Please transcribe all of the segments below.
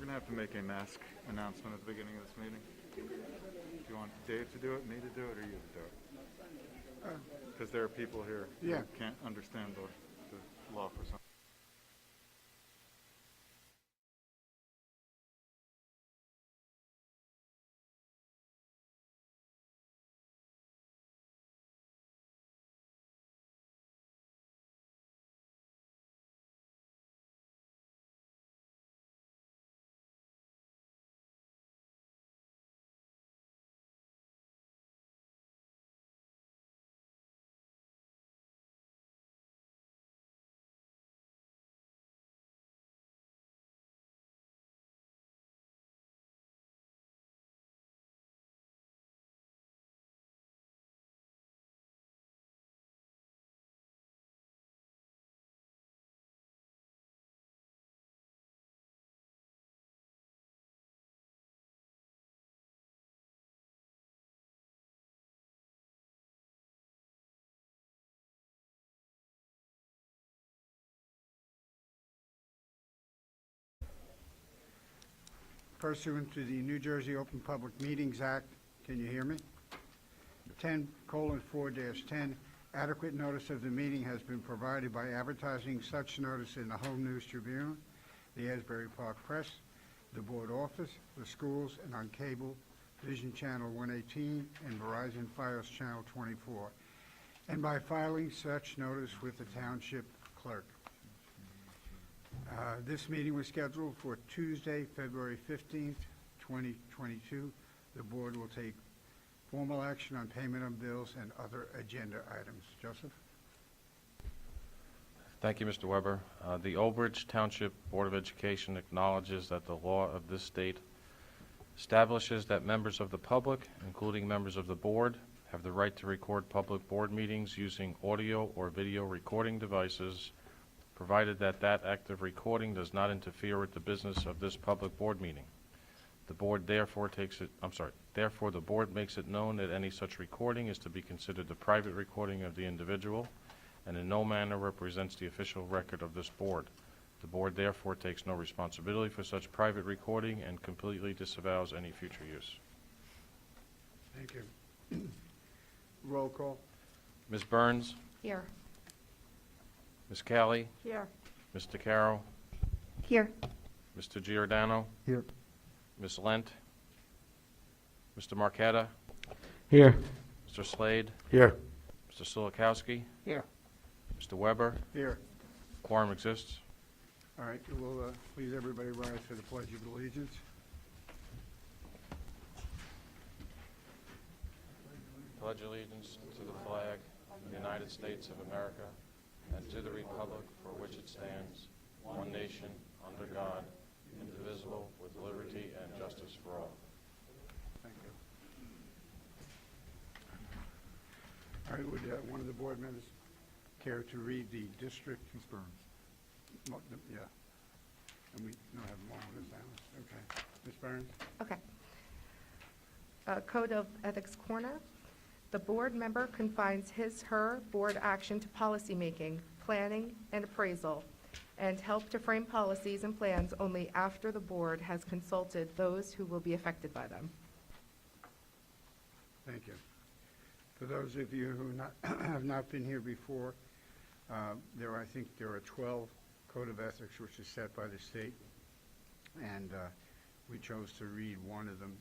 going to have to make a mask announcement at the beginning of this meeting. Do you want Dave to do it, me to do it, or you to do it? Because there are people here who can't understand the law for some. Pursuant to the New Jersey Open Public Meetings Act, can you hear me? 10:4-10, adequate notice of the meeting has been provided by advertising such notice in the Home News Tribune, the Asbury Park Press, the Board Office, the schools, and on cable, Vision Channel 118 and Verizon Fios Channel 24, and by filing such notice with the Township Clerk. This meeting was scheduled for Tuesday, February 15th, 2022. The board will take formal action on payment of bills and other agenda items. Joseph? Thank you, Mr. Weber. The Old Bridge Township Board of Education acknowledges that the law of this state establishes that members of the public, including members of the board, have the right to record public board meetings using audio or video recording devices, provided that that act of recording does not interfere with the business of this public board meeting. The board therefore the board makes it known that any such recording is to be considered the private recording of the individual and in no manner represents the official record of this board. The board therefore takes no responsibility for such private recording and completely disavows any future use. Thank you. Roll call. Ms. Burns? Here. Ms. Callie? Here. Mr. Carroll? Here. Mr. Giordano? Here. Ms. Lent? Mr. Marquetta? Here. Mr. Slade? Here. Mr. Silikowski? Here. Mr. Weber? Here. Quorum exists. All right, we'll please everybody rise for the Pledge of Allegiance. Pledge allegiance to the flag of the United States of America and to the republic for which it stands, one nation, under God, indivisible, with liberty and justice for all. Thank you. All right, would one of the board members care to read the district? Ms. Burns. Yeah. And we don't have them all on this down. Okay. Ms. Burns? Okay. Code of Ethics Corner. The board member confines his/her board action to policymaking, planning, and appraisal, and help to frame policies and plans only after the board has consulted those who will be affected by them. Thank you. For those of you who have not been here before, I think there are 12 Code of Ethics which is set by the state, and we chose to read one of them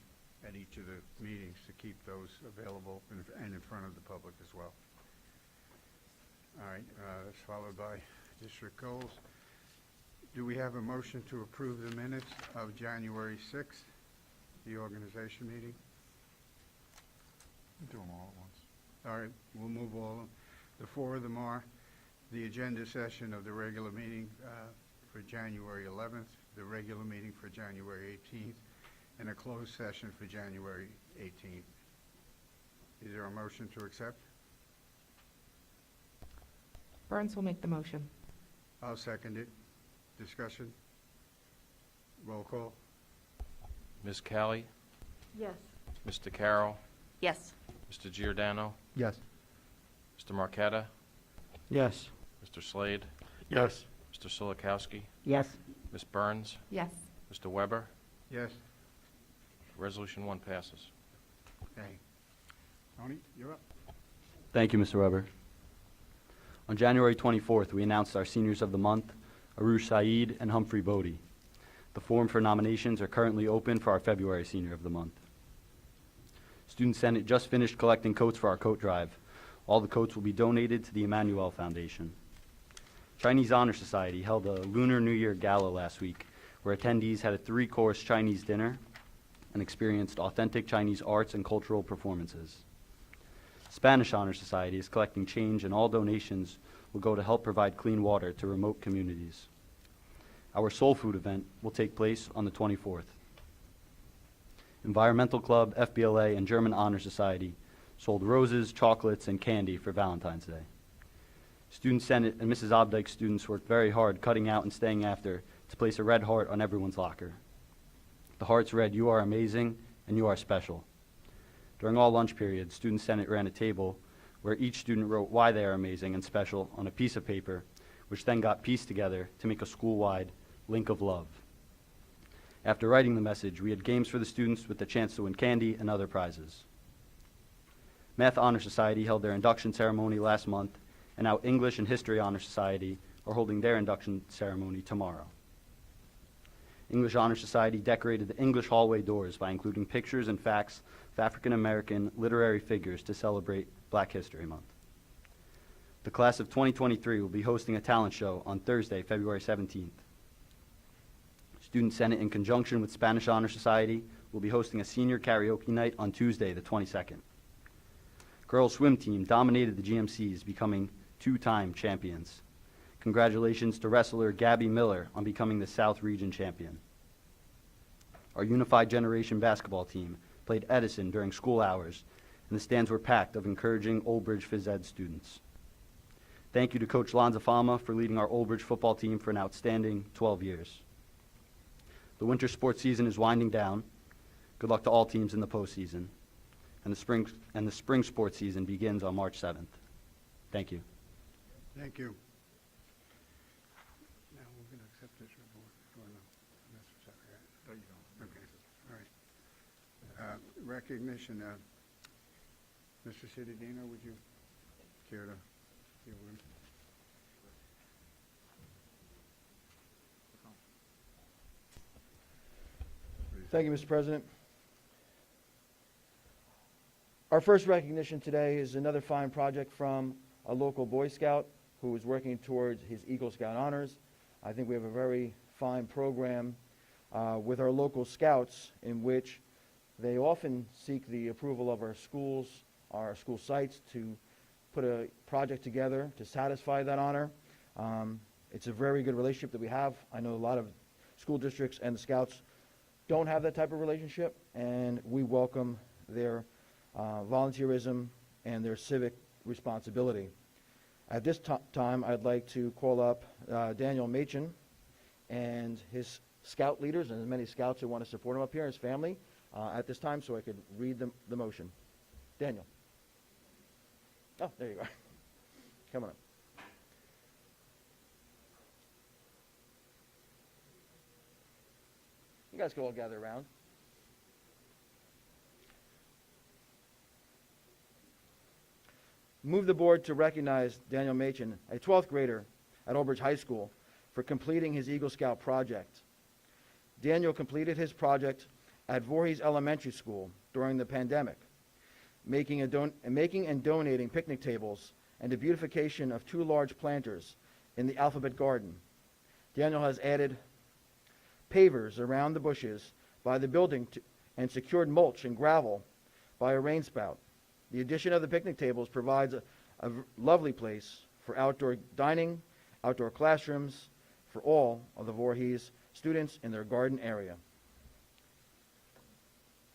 at each of the meetings to keep those available and in front of the public as well. All right, that's followed by district goals. Do we have a motion to approve the minutes of January 6th, the organization meeting? Do them all at once. All right, we'll move all of them. The four of them are the agenda session of the regular meeting for January 11th, the regular meeting for January 18th, and a closed session for January 18th. Is there a motion to accept? Burns will make the motion. I'll second it. Discussion? Roll call? Ms. Callie? Yes. Mr. Carroll? Yes. Mr. Giordano? Yes. Mr. Marquetta? Yes. Mr. Slade? Yes. Mr. Silikowski? Yes. Ms. Burns? Yes. Mr. Weber? Yes. Resolution 1 passes. Okay. Tony, you're up. Thank you, Mr. Weber. On January 24th, we announced our Seniors of the Month, Arush Saeed and Humphrey Bodie. The form for nominations are currently open for our February Senior of the Month. Student Senate just finished collecting coats for our coat drive. All the coats will be donated to the Emmanuel Foundation. Chinese Honor Society held a Lunar New Year gala last week, where attendees had a 3-course Chinese dinner and experienced authentic Chinese arts and cultural performances. Spanish Honor Society is collecting change, and all donations will go to help provide clean water to remote communities. Our Soul Food event will take place on the 24th. Environmental Club, FBLA, and German Honor Society sold roses, chocolates, and candy for Valentine's Day. Student Senate and Mrs. Obdike's students worked very hard cutting out and staying after to place a red heart on everyone's locker. The hearts read, "You are amazing and you are special." During all lunch periods, Student Senate ran a table where each student wrote why they are amazing and special on a piece of paper, which then got pieced together to make a school-wide link of love. After writing the message, we had games for the students with the chance to win candy and other prizes. Math Honor Society held their induction ceremony last month, and now English and History Honor Society are holding their induction ceremony tomorrow. English Honor Society decorated the English hallway doors by including pictures and facts of African American literary figures to celebrate Black History Month. The class of 2023 will be hosting a talent show on Thursday, February 17th. Student Senate, in conjunction with Spanish Honor Society, will be hosting a senior karaoke night on Tuesday, the 22nd. Girls swim team dominated the GMCs, becoming 2-time champions. Congratulations to wrestler Gabby Miller on becoming the South Region champion. Our Unified Generation basketball team played Edison during school hours, and the stands were packed of encouraging Old Bridge Phys Ed students. Thank you to Coach Lanza Fama for leading our Old Bridge football team for an outstanding 12 years. The winter sports season is winding down. Good luck to all teams in the postseason. And the spring sports season begins on March 7th. Thank you. Thank you. Now, we're going to accept this report. Or no? That's what's up here. No, you don't. Okay, all right. Recognition, Mr. Cittadino, would you care to deal with him? Thank you, Mr. President. Our first recognition today is another fine project from a local Boy Scout who is working towards his Eagle Scout honors. I think we have a very fine program with our local scouts in which they often seek the approval of our schools, our school sites, to put a project together to satisfy that honor. It's a very good relationship that we have. I know a lot of school districts and the scouts don't have that type of relationship, and we welcome their volunteerism and their civic responsibility. At this time, I'd like to call up Daniel Machin and his scout leaders, and as many scouts who want to support him up here, his family, at this time, so I could read the motion. Daniel. Oh, there you are. Come on up. You guys can all gather around. Move the board to recognize Daniel Machin, a 12th grader at Old Bridge High School, for completing his Eagle Scout project. Daniel completed his project at Voorhees Elementary School during the pandemic, making and donating picnic tables and the beautification of 2 large planters in the Alphabet Garden. Daniel has added pavers around the bushes by the building and secured mulch and gravel by a rain spout. The addition of the picnic tables provides a lovely place for outdoor dining, outdoor classrooms for all of the Voorhees students in their garden area.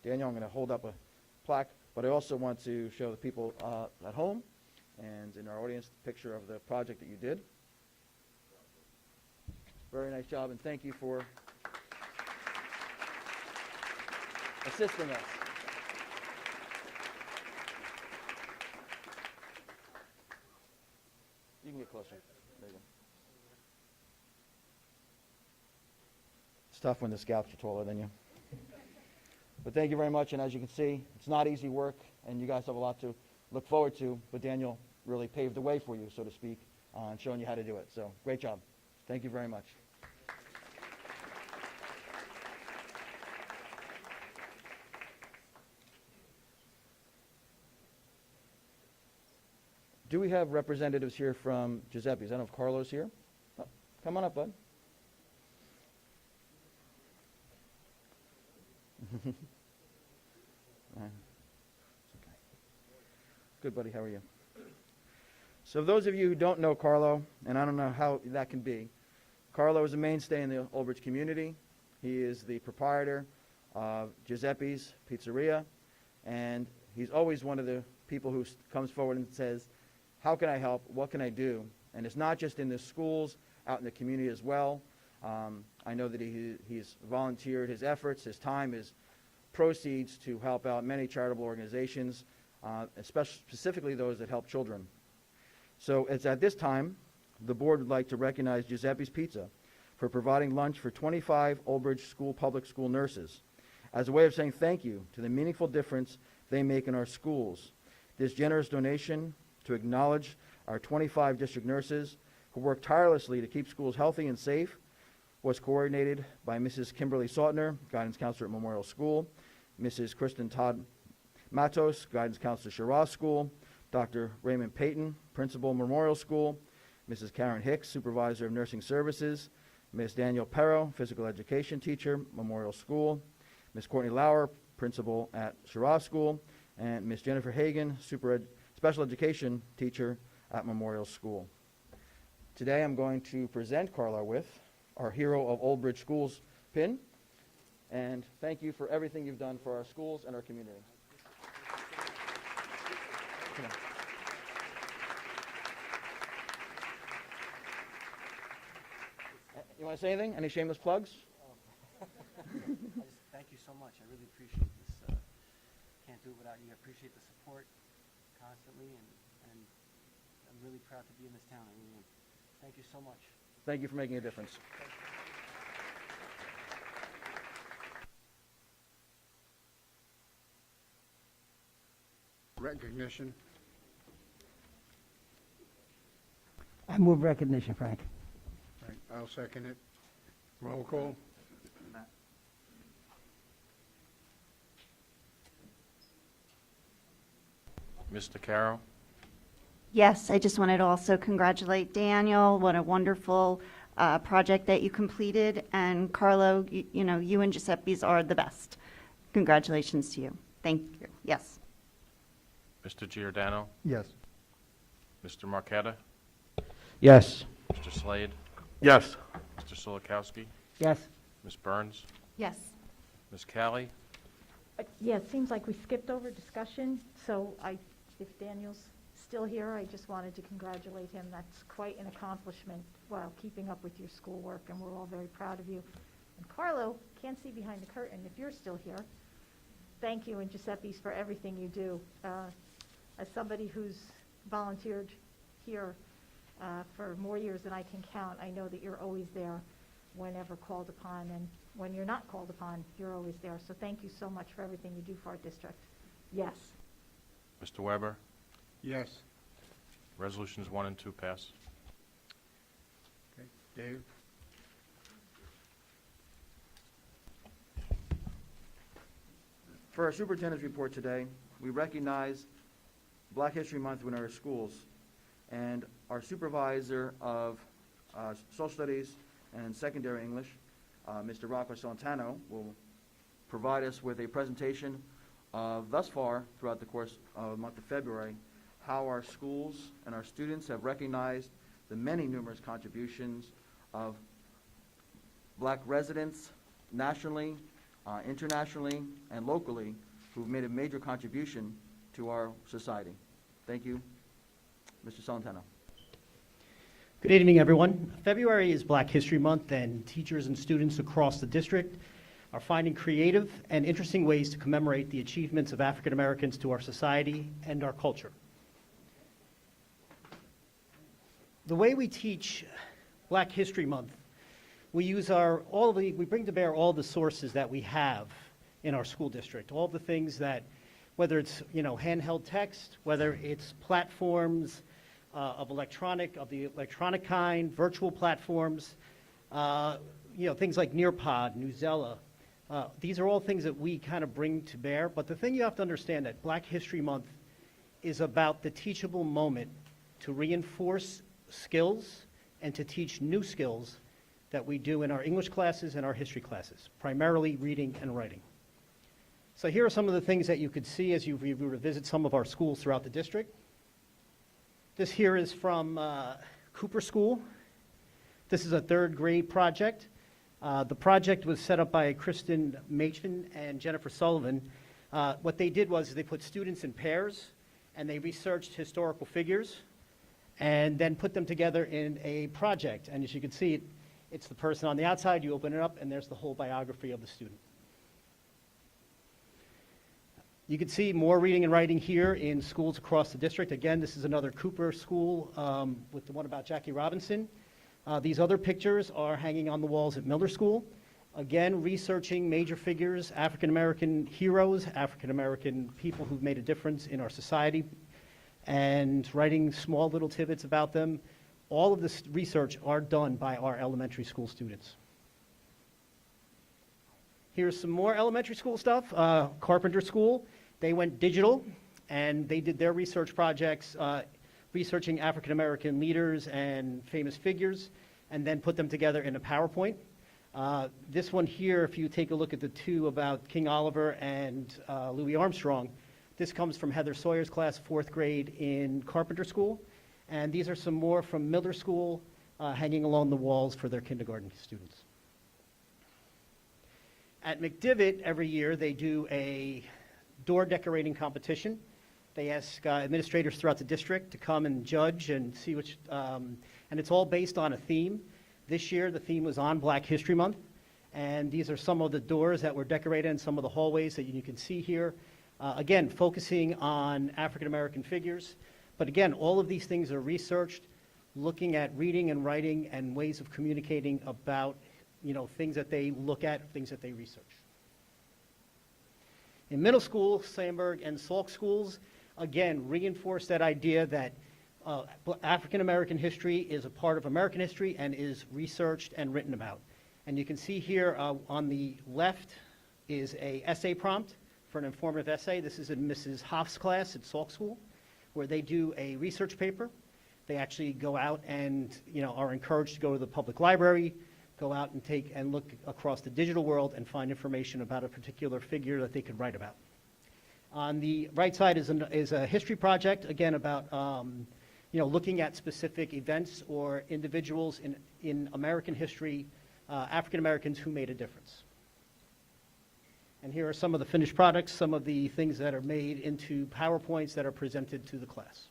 Daniel, I'm going to hold up a plaque, but I also want to show the people at home and in our audience the picture of the project that you did. Very nice job, and thank you for assisting us. You can get closer. There you go. It's tough when the scouts are taller than you. But thank you very much, and as you can see, it's not easy work, and you guys have a lot to look forward to, but Daniel really paved the way for you, so to speak, and showing you how to do it. So, great job. Thank you very much. Do we have representatives here from Giuseppe's? I don't know if Carlo's here. Oh, come on up, bud. It's okay. Good, buddy. How are you? So those of you who don't know Carlo, and I don't know how that can be, Carlo is a mainstay in the Old Bridge community. He is the proprietor of Giuseppe's Pizzeria, and he's always one of the people who comes forward and says, how can I help? What can I do? And it's not just in the schools, out in the community as well. I know that he's volunteered his efforts, his time, his proceeds to help out many charitable organizations, specifically those that help children. So it's at this time, the board would like to recognize Giuseppe's Pizza for providing lunch for 25 Old Bridge public school nurses as a way of saying thank you to the meaningful difference they make in our schools. This generous donation to acknowledge our 25 district nurses who work tirelessly to keep schools healthy and safe was coordinated by Mrs. Kimberly Sautner, guidance counselor at Memorial School, Mrs. Kristen Todd Matos, guidance counselor at Shiraz School, Dr. Raymond Payton, principal Memorial School, Mrs. Karen Hicks, supervisor of nursing services, Ms. Danielle Perro, physical education teacher, Memorial School, Ms. Courtney Lauer, principal at Shiraz School, and Ms. Jennifer Hagan, special education teacher at Memorial School. Today I'm going to present Carlo with our Hero of Old Bridge Schools pin, and thank you for everything you've done for our schools and our community. Come on. You want to say anything? Any shameless plugs? I just thank you so much. I really appreciate this. Can't do it without you. I appreciate the support constantly, and I'm really proud to be in this town. I really am. Thank you so much. Thank you for making a difference. Recognition. I move recognition, Frank. Right, I'll second it. Roll call. Mr. Caro? Yes, I just wanted to also congratulate Daniel. What a wonderful project that you completed. And Carlo, you know, you and Giuseppe's are the best. Congratulations to you. Thank you. Yes. Mr. Giordano? Yes. Mr. Marqueta? Yes. Mr. Slade? Yes. Mr. Solikowski? Yes. Ms. Burns? Yes. Ms. Callie? Yeah, it seems like we skipped over discussion, so if Daniel's still here, I just wanted to congratulate him. That's quite an accomplishment while keeping up with your schoolwork, and we're all very proud of you. And Carlo, can't see behind the curtain if you're still here. Thank you, and Giuseppe's, for everything you do. As somebody who's volunteered here for more years than I can count, I know that you're always there whenever called upon, and when you're not called upon, you're always there. So thank you so much for everything you do for our district. Yes. Mr. Weber? Yes. Resolutions 1 and 2 pass. Okay, Dave. For our superintendent's report today, we recognize Black History Month in our schools, and our supervisor of social studies and secondary English, Mr. Rocco Santano, will provide us with a presentation of, thus far, throughout the course of the month of February, how our schools and our students have recognized the many numerous contributions of Black residents nationally, internationally, and locally who've made a major contribution to our society. Thank you. Mr. Santano. Good evening, everyone. February is Black History Month, and teachers and students across the district are finding creative and interesting ways to commemorate the achievements of African Americans to our society and our culture. The way we teach Black History Month we bring to bear all the sources that we have in our school district, all the things that, whether it's, handheld text, whether it's platforms of the electronic kind, virtual platforms, things like Nearpod, Newsella. These are all things that we kind of bring to bear. But the thing you have to understand that Black History Month is about the teachable moment to reinforce skills and to teach new skills that we do in our English classes and our history classes, primarily reading and writing. So here are some of the things that you could see as you visit some of our schools throughout the district. This here is from Cooper School. This is a 3rd grade project. The project was set up by Kristen Machen and Jennifer Sullivan. What they did was they put students in pairs and they researched historical figures and then put them together in a project. And as you can see, it's the person on the outside. You open it up and there's the whole biography of the student. You can see more reading and writing here in schools across the district. Again, this is another Cooper school with the one about Jackie Robinson. These other pictures are hanging on the walls at Miller School. Again, researching major figures, African-American heroes, African-American people who've made a difference in our society, and writing small little tidbits about them. All of this research are done by our elementary school students. Here's some more elementary school stuff. Carpenter School, they went digital, and they did their research projects researching African-American leaders and famous figures, and then put them together in a PowerPoint. This one here, if you take a look at the two about King Oliver and Louis Armstrong, this comes from Heather Sawyer's class, 4th grade in Carpenter School. And these are some more from Miller School hanging along the walls for their kindergarten students. At McDivitt, every year, they do a door decorating competition. They ask administrators throughout the district to come and judge and see which, and it's all based on a theme. This year, the theme was on Black History Month, and these are some of the doors that were decorated and some of the hallways that you can see here. Again, focusing on African-American figures, but again, all of these things are researched, looking at reading and writing and ways of communicating about, things that they look at, things that they research. In middle school, Sandburg and Salk schools, again, reinforce that idea that African-American history is a part of American history and is researched and written about. And you can see here on the left is a essay prompt for an informative essay. This is in Mrs. Hoff's class at Salk School, where they do a research paper. They actually go out and are encouraged to go to the public library, go out and take and look across the digital world and find information about a particular figure that they could write about. On the right side is a history project, again, about looking at specific events or individuals in American history, African Americans who made a difference. And here are some of the finished products, some of the things that are made into PowerPoints that are presented to the class.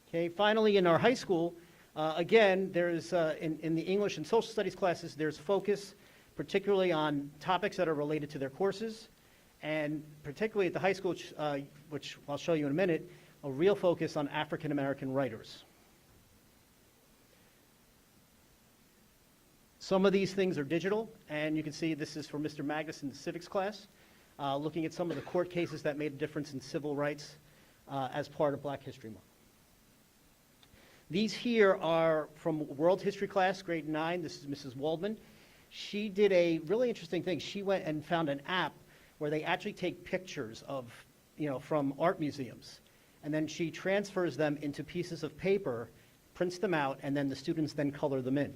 Okay, finally, in our high school, again, there's, in the English and social studies classes, there's focus particularly on topics that are related to their courses, and particularly at the high school, which I'll show you in a minute, a real focus on African American writers. Some of these things are digital, and you can see this is for Mr. Magnuson's civics class, looking at some of the court cases that made a difference in civil rights as part of Black History Month. These here are from World History class, grade 9. This is Mrs. Waldman. She did a really interesting thing. She went and found an app where they actually take pictures of, from art museums, and then she transfers them into pieces of paper, prints them out, and then the students then color them in.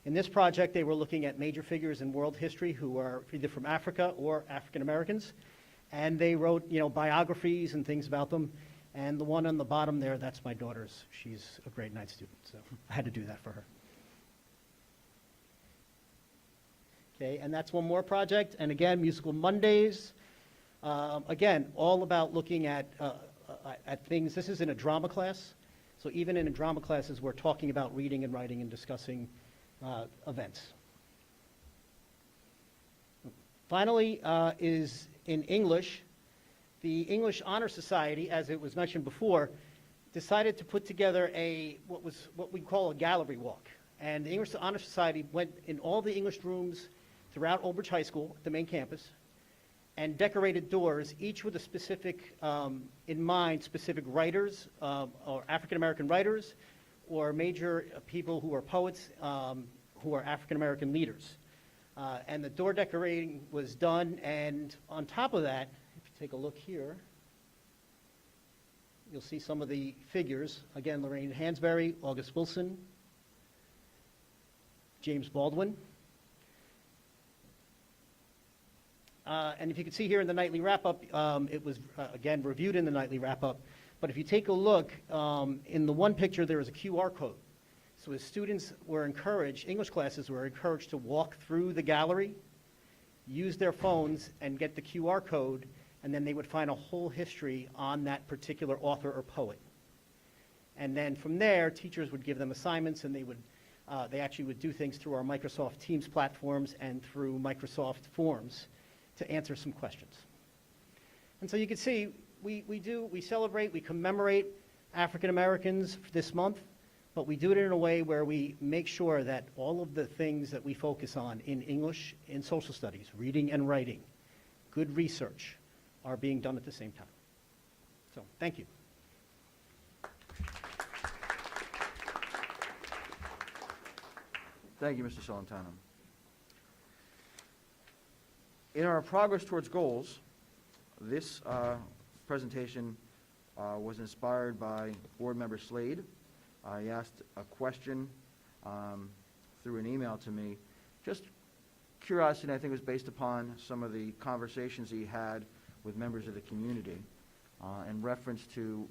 In this project, they were looking at major figures in world history who are either from Africa or African Americans, and they wrote, biographies and things about them. And the one on the bottom there, that's my daughter's. She's a grade 9 student, so I had to do that for her. Okay, and that's one more project. And again, Musical Mondays. Again, all about looking at things. This is in a drama class. So even in drama classes, we're talking about reading and writing and discussing events. Finally, is in English. The English Honor Society, as it was mentioned before, decided to put together what we call a gallery walk. And the English Honor Society went in all the English rooms throughout Old Bridge High School, the main campus, and decorated doors, each with a specific, in mind, specific writers, or African-American writers, or major people who are poets, who are African-American leaders. And the door decorating was done, and on top of that, if you take a look here, you'll see some of the figures. Again, Lorraine Hansberry, August Wilson, James Baldwin. And if you can see here in the nightly wrap-up, it was, again, reviewed in the nightly wrap-up. But if you take a look, in the one picture, there is a QR code. So as students were encouraged, English classes were encouraged to walk through the gallery, use their phones, and get the QR code, and then they would find a whole history on that particular author or poet. And then from there, teachers would give them assignments, and they actually would do things through our Microsoft Teams platforms and through Microsoft Forms to answer some questions. And so you can see, we celebrate, we commemorate African Americans this month, but we do it in a way where we make sure that all of the things that we focus on in English, in social studies, reading and writing, good research, are being done at the same time. So, thank you. Thank you, Mr. Celentano. In our progress towards goals, this presentation was inspired by Board Member Slade. He asked a question through an email to me. Just curiosity, I think, was based upon some of the conversations he had with members of the community in reference to,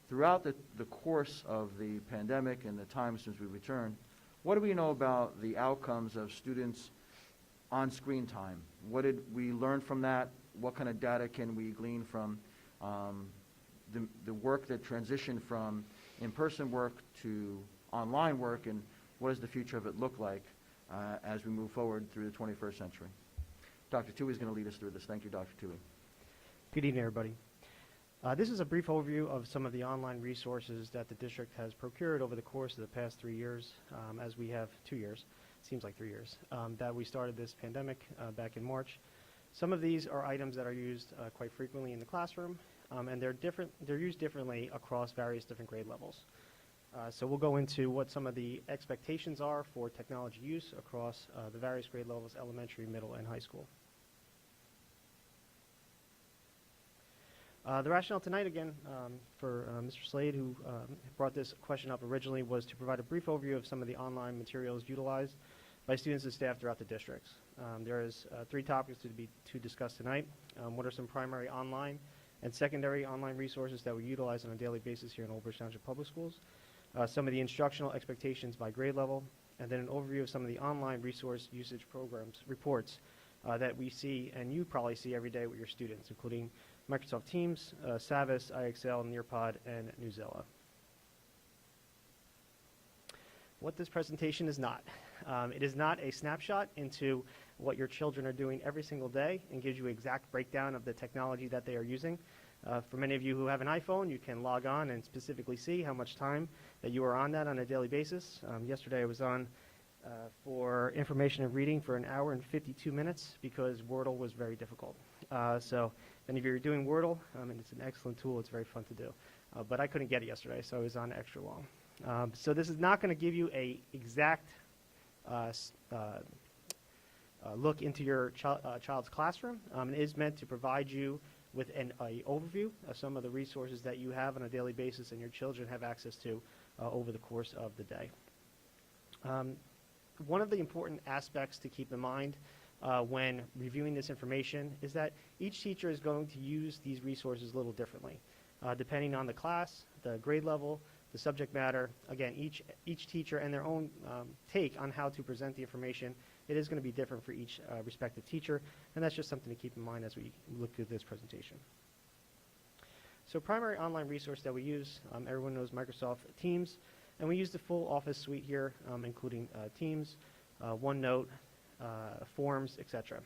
throughout the course of the pandemic and the time since we returned, what do we know about the outcomes of students on screen time? What did we learn from that? What kind of data can we glean from the work that transitioned from in-person work to online work, and what does the future of it look like as we move forward through the 21st century? Dr. Toohey is going to lead us through this. Thank you, Dr. Toohey. Good evening, everybody. This is a brief overview of some of the online resources that the district has procured over the course of the past 3 years, as we have 2 years, seems like 3 years, that we started this pandemic back in March. Some of these are items that are used quite frequently in the classroom, and they're used differently across various different grade levels. So we'll go into what some of the expectations are for technology use across the various grade levels, elementary, middle, and high school. The rationale tonight, again, for Mr. Slade, who brought this question up originally, was to provide a brief overview of some of the online materials utilized by students and staff throughout the districts. There is 3 topics to discuss tonight. What are some primary online and secondary online resources that we utilize on a daily basis here in Old Bridge Township Public Schools? Some of the instructional expectations by grade level, and then an overview of some of the online resource usage programs, reports that we see and you probably see every day with your students, including Microsoft Teams, Savvis, IXL, Nearpod, and Newzilla. What this presentation is not. It is not a snapshot into what your children are doing every single day and gives you an exact breakdown of the technology that they are using. For many of you who have an iPhone, you can log on and specifically see how much time that you are on that on a daily basis. Yesterday I was on for information and reading for 1 hour and 52 minutes because Wordle was very difficult. So if any of you are doing Wordle, and it's an excellent tool, it's very fun to do. But I couldn't get it yesterday, so I was on extra long. So this is not going to give you an exact look into your child's classroom. It is meant to provide you with an overview of some of the resources that you have on a daily basis and your children have access to over the course of the day. One of the important aspects to keep in mind when reviewing this information is that each teacher is going to use these resources a little differently, depending on the class, the grade level, the subject matter. Again, each teacher and their own take on how to present the information. It is going to be different for each respective teacher, and that's just something to keep in mind as we look through this presentation. So primary online resource that we use, everyone knows Microsoft Teams, and we use the full Office suite here, including Teams, OneNote, Forms, etc.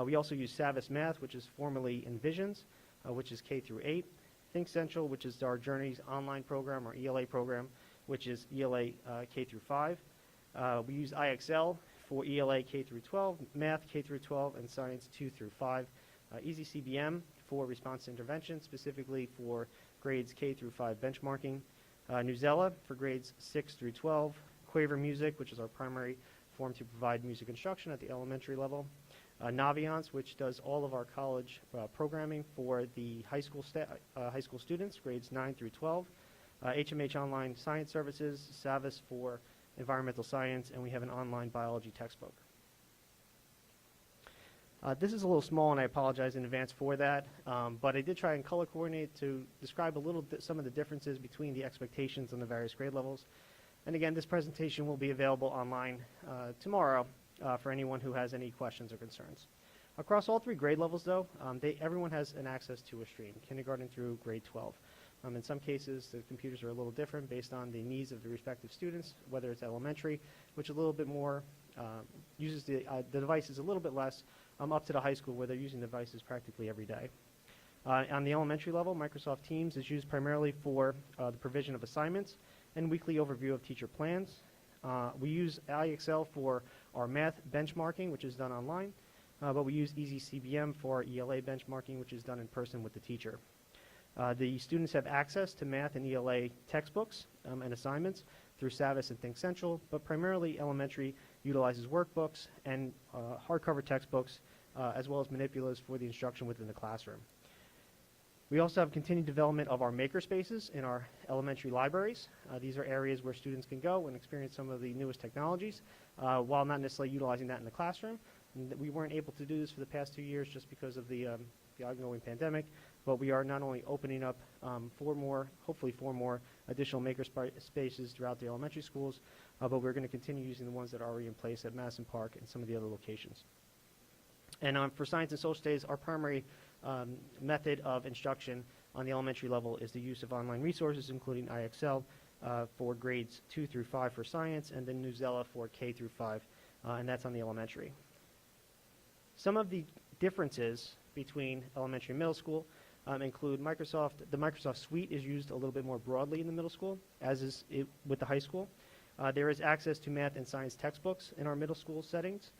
We also use Savvis Math, which is formerly Envisions, which is K through 8, Think Central, which is our Journeys online program, or ELA program, which is ELA K through 5. We use IXL for ELA K through 12, math K through 12, and science 2 through 5. Easy CBM for response to intervention, specifically for grades K through 5 benchmarking. Newsella for grades 6 through 12. Quaver Music, which is our primary form to provide music instruction at the elementary level. Naviance, which does all of our college programming for the high school students, grades 9 through 12. HMH Online Science Services, Savvis for environmental science, and we have an online biology textbook. This is a little small, and I apologize in advance for that, but I did try and color coordinate to describe a little bit some of the differences between the expectations on the various grade levels. And again, this presentation will be available online tomorrow for anyone who has any questions or concerns. Across all 3 grade levels, though, everyone has an access to a stream, kindergarten through grade 12. In some cases, the computers are a little different based on the needs of the respective students, whether it's elementary, which a little bit more uses the devices a little bit less, up to the high school where they're using devices practically every day. On the elementary level, Microsoft Teams is used primarily for the provision of assignments and weekly overview of teacher plans. We use IXL for our math benchmarking, which is done online, but we use Easy CBM for our ELA benchmarking, which is done in person with the teacher. The students have access to math and ELA textbooks and assignments through Savvis and Think Central, but primarily elementary utilizes workbooks and hardcover textbooks, as well as manipulatives for the instruction within the classroom. We also have continued development of our makerspaces in our elementary libraries. These are areas where students can go and experience some of the newest technologies, while not necessarily utilizing that in the classroom. And we weren't able to do this for the past 2 years just because of the ongoing pandemic, but we are not only opening up hopefully four more additional maker spaces throughout the elementary schools, but we're going to continue using the ones that are already in place at Madison Park and some of the other locations. And for science and social studies, our primary method of instruction on the elementary level is the use of online resources, including IXL for grades 2 through 5 for science, and then Newsella for K through 5, and that's on the elementary. Some of the differences between elementary and middle school include the Microsoft Suite is used a little bit more broadly in the middle school, as is it with the high school. There is access to math and science textbooks in our middle school settings.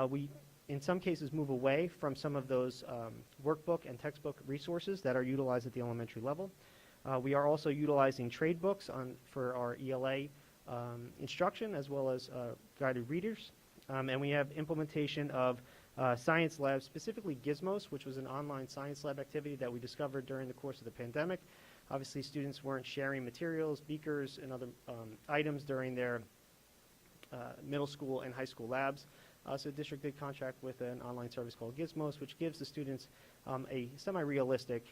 We, in some cases, move away from some of those workbook and textbook resources that are utilized at the elementary level. We are also utilizing trade books for our ELA instruction, as well as guided readers. And we have implementation of science labs, specifically Gizmos, which was an online science lab activity that we discovered during the course of the pandemic. Obviously, students weren't sharing materials, beakers, and other items during their middle school and high school labs. So the district did contract with an online service called Gizmos, which gives the students a semi-realistic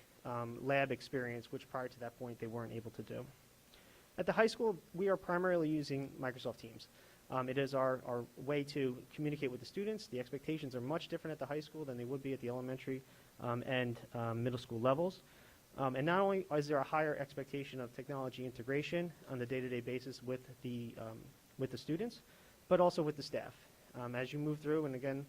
lab experience, which prior to that point they weren't able to do. At the high school, we are primarily using Microsoft Teams. It is our way to communicate with the students. The expectations are much different at the high school than they would be at the elementary and middle school levels. And not only is there a higher expectation of technology integration on the day-to-day basis with the students, but also with the staff. As you move through, and again,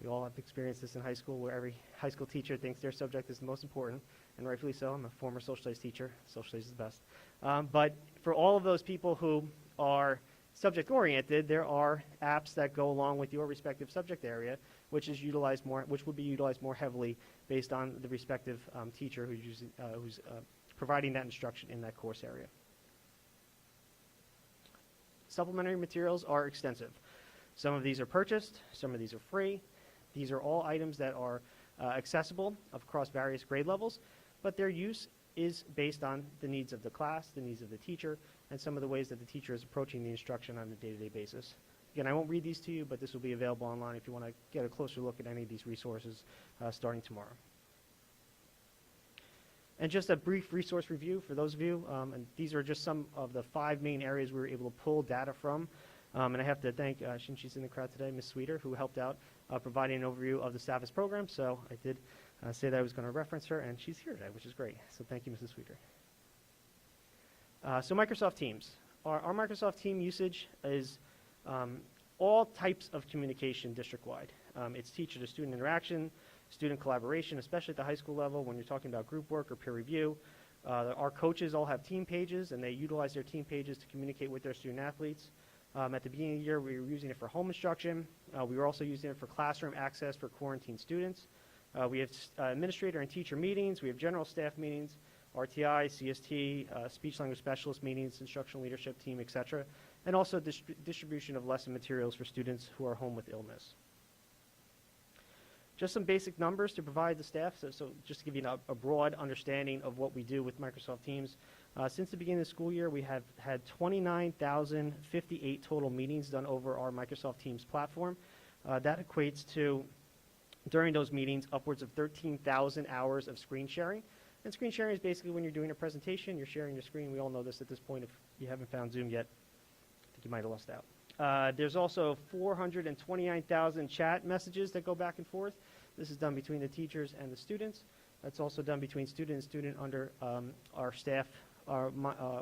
we all have experienced this in high school, where every high school teacher thinks their subject is the most important, and rightfully so. I'm a former social studies teacher. Social studies is the best. But for all of those people who are subject-oriented, there are apps that go along with your respective subject area, which would be utilized more heavily based on the respective teacher who's providing that instruction in that course area. Supplementary materials are extensive. Some of these are purchased, some of these are free. These are all items that are accessible across various grade levels, but their use is based on the needs of the class, the needs of the teacher, and some of the ways that the teacher is approaching the instruction on a day-to-day basis. Again, I won't read these to you, but this will be available online if you want to get a closer look at any of these resources starting tomorrow. And just a brief resource review for those of you, and these are just some of the 5 main areas we were able to pull data from. And I have to thank, since she's in the crowd today, Ms. Sweeter, who helped out providing an overview of the Savvis program. So I did say that I was going to reference her, and she's here today, which is great. So thank you, Mrs. Sweeter. So Microsoft Teams. Our Microsoft Team usage is all types of communication district-wide. It's teacher-to-student interaction, student collaboration, especially at the high school level when you're talking about group work or peer review. Our coaches all have team pages, and they utilize their team pages to communicate with their student athletes. At the beginning of the year, we were using it for home instruction. We were also using it for classroom access for quarantine students. We have administrator and teacher meetings. We have general staff meetings, RTI, CST, speech language specialist meetings, instructional leadership team, etc., and also distribution of lesson materials for students who are home with illness. Just some basic numbers to provide the staff, so just to give you a broad understanding of what we do with Microsoft Teams. Since the beginning of the school year, we have had 29,058 total meetings done over our Microsoft Teams platform. That equates to, during those meetings, upwards of 13,000 hours of screen sharing. And screen sharing is basically when you're doing a presentation, you're sharing your screen. We all know this at this point. If you haven't found Zoom yet, I think you might have lost out. There's also 429,000 chat messages that go back and forth. This is done between the teachers and the students. That's also done between student and student under our staff, our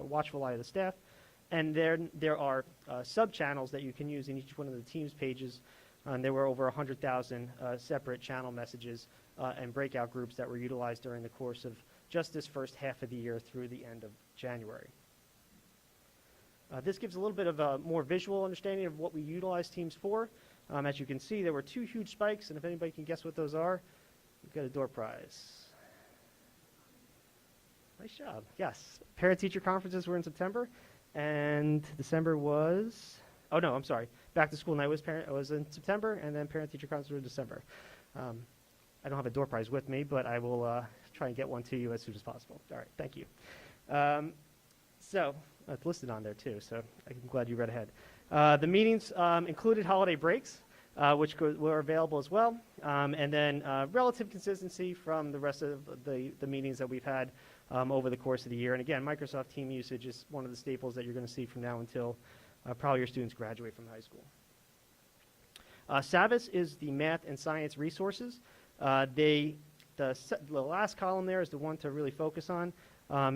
watchful eye of the staff. And there are sub-channels that you can use in each one of the Teams pages. And there were over 100,000 separate channel messages and breakout groups that were utilized during the course of just this first half of the year through the end of January. This gives a little bit of a more visual understanding of what we utilize Teams for. As you can see, there were 2 huge spikes, and if anybody can guess what those are, we've got a door prize. Nice job. Yes. Parent-teacher conferences were in September, and December was, oh no, I'm sorry. Back to school night was in September, and then parent-teacher conferences were in December. I don't have a door prize with me, but I will try and get one to you as soon as possible. All right, thank you. So it's listed on there too, so I'm glad you read ahead. The meetings included holiday breaks, which were available as well, and then relative consistency from the rest of the meetings that we've had over the course of the year. And again, Microsoft Team usage is one of the staples that you're going to see from now until probably your students graduate from high school. SAVIS is the math and science resources. The last column there is the one to really focus on.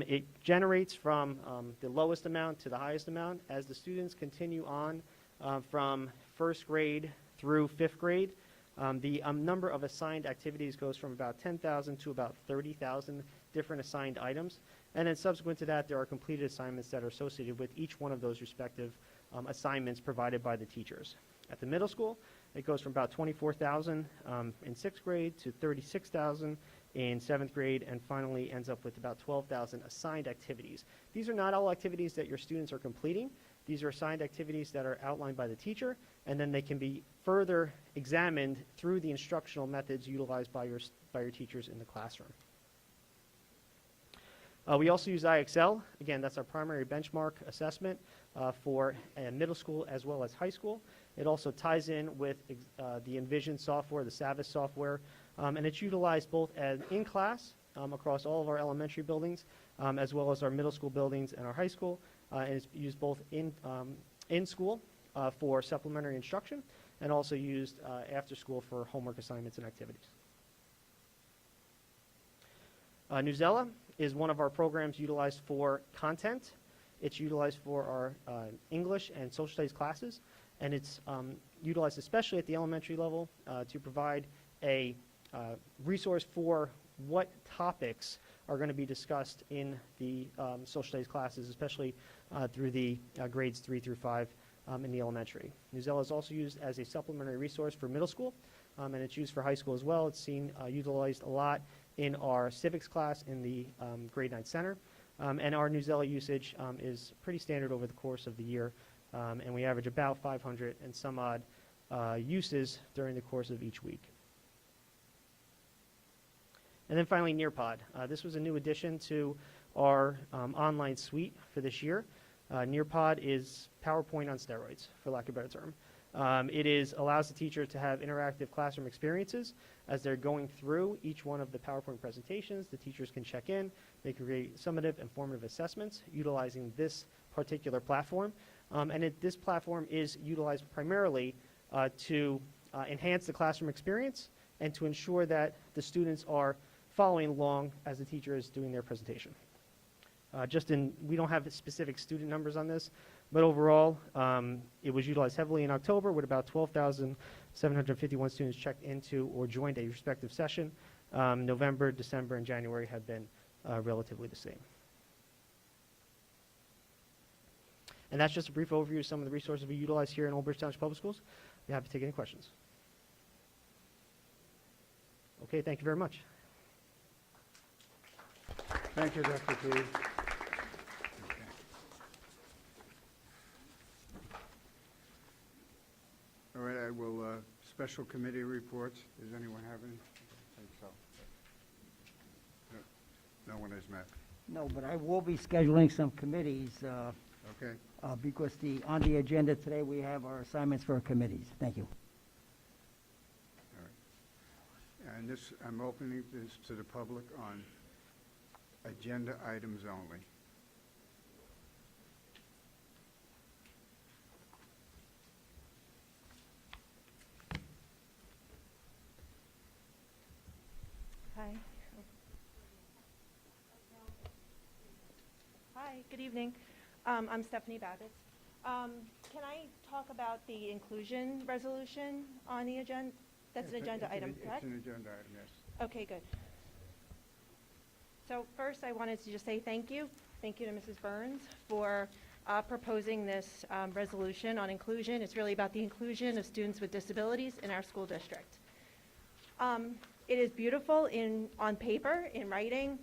It generates from the lowest amount to the highest amount as the students continue on from first grade through 5th grade. The number of assigned activities goes from about 10,000 to about 30,000 different assigned items. And then subsequent to that, there are completed assignments that are associated with each one of those respective assignments provided by the teachers. At the middle school, it goes from about 24,000 in 6th grade to 36,000 in 7th grade, and finally ends up with about 12,000 assigned activities. These are not all activities that your students are completing. These are assigned activities that are outlined by the teacher, and then they can be further examined through the instructional methods utilized by your teachers in the classroom. We also use IXL. Again, that's our primary benchmark assessment for middle school as well as high school. It also ties in with the Envision software, the SAVIS software, and it's utilized both in class across all of our elementary buildings, as well as our middle school buildings and our high school. And it's used both in school for supplementary instruction, and also used after school for homework assignments and activities. Newsela is one of our programs utilized for content. It's utilized for our English and social studies classes, and it's utilized especially at the elementary level to provide a resource for what topics are going to be discussed in the social studies classes, especially through the grades 3 through 5 in the elementary. Newsela is also used as a supplementary resource for middle school, and it's used for high school as well. It's seen utilized a lot in our civics class in the grade 9 center, and our Newsela usage is pretty standard over the course of the year, and we average about 500 and some odd uses during the course of each week. And then finally, Nearpod. This was a new addition to our online suite for this year. Nearpod is PowerPoint on steroids, for lack of a better term. It allows the teacher to have interactive classroom experiences as they're going through each one of the PowerPoint presentations. The teachers can check in. They can create summative and formative assessments utilizing this particular platform. This platform is utilized primarily to enhance the classroom experience and to ensure that the students are following along as the teacher is doing their presentation. We don't have specific student numbers on this, but overall, it was utilized heavily in October with about 12,751 students checked into or joined a respective session. November, December, and January have been relatively the same. And that's just a brief overview of some of the resources we utilize here in Old Bridge Township Public Schools. Be happy to take any questions. Okay, thank you very much. Thank you, Dr. Cooey. All right, I will, special committee reports. Does anyone have any? I think so. No one has met. No, but I will be scheduling some committees, Okay. because on the agenda today, we have our assignments for committees. Thank you. And this, I'm opening this to the public on agenda items only. Hi. Hi, good evening. I'm Stephanie Babbitt. Can I talk about the inclusion resolution on the agenda? That's an agenda item, correct? It's an agenda item, yes. Okay, good. So first, I wanted to just say thank you. Thank you to Mrs. Burns for proposing this resolution on inclusion. It's really about the inclusion of students with disabilities in our school district. It is beautiful on paper, in writing.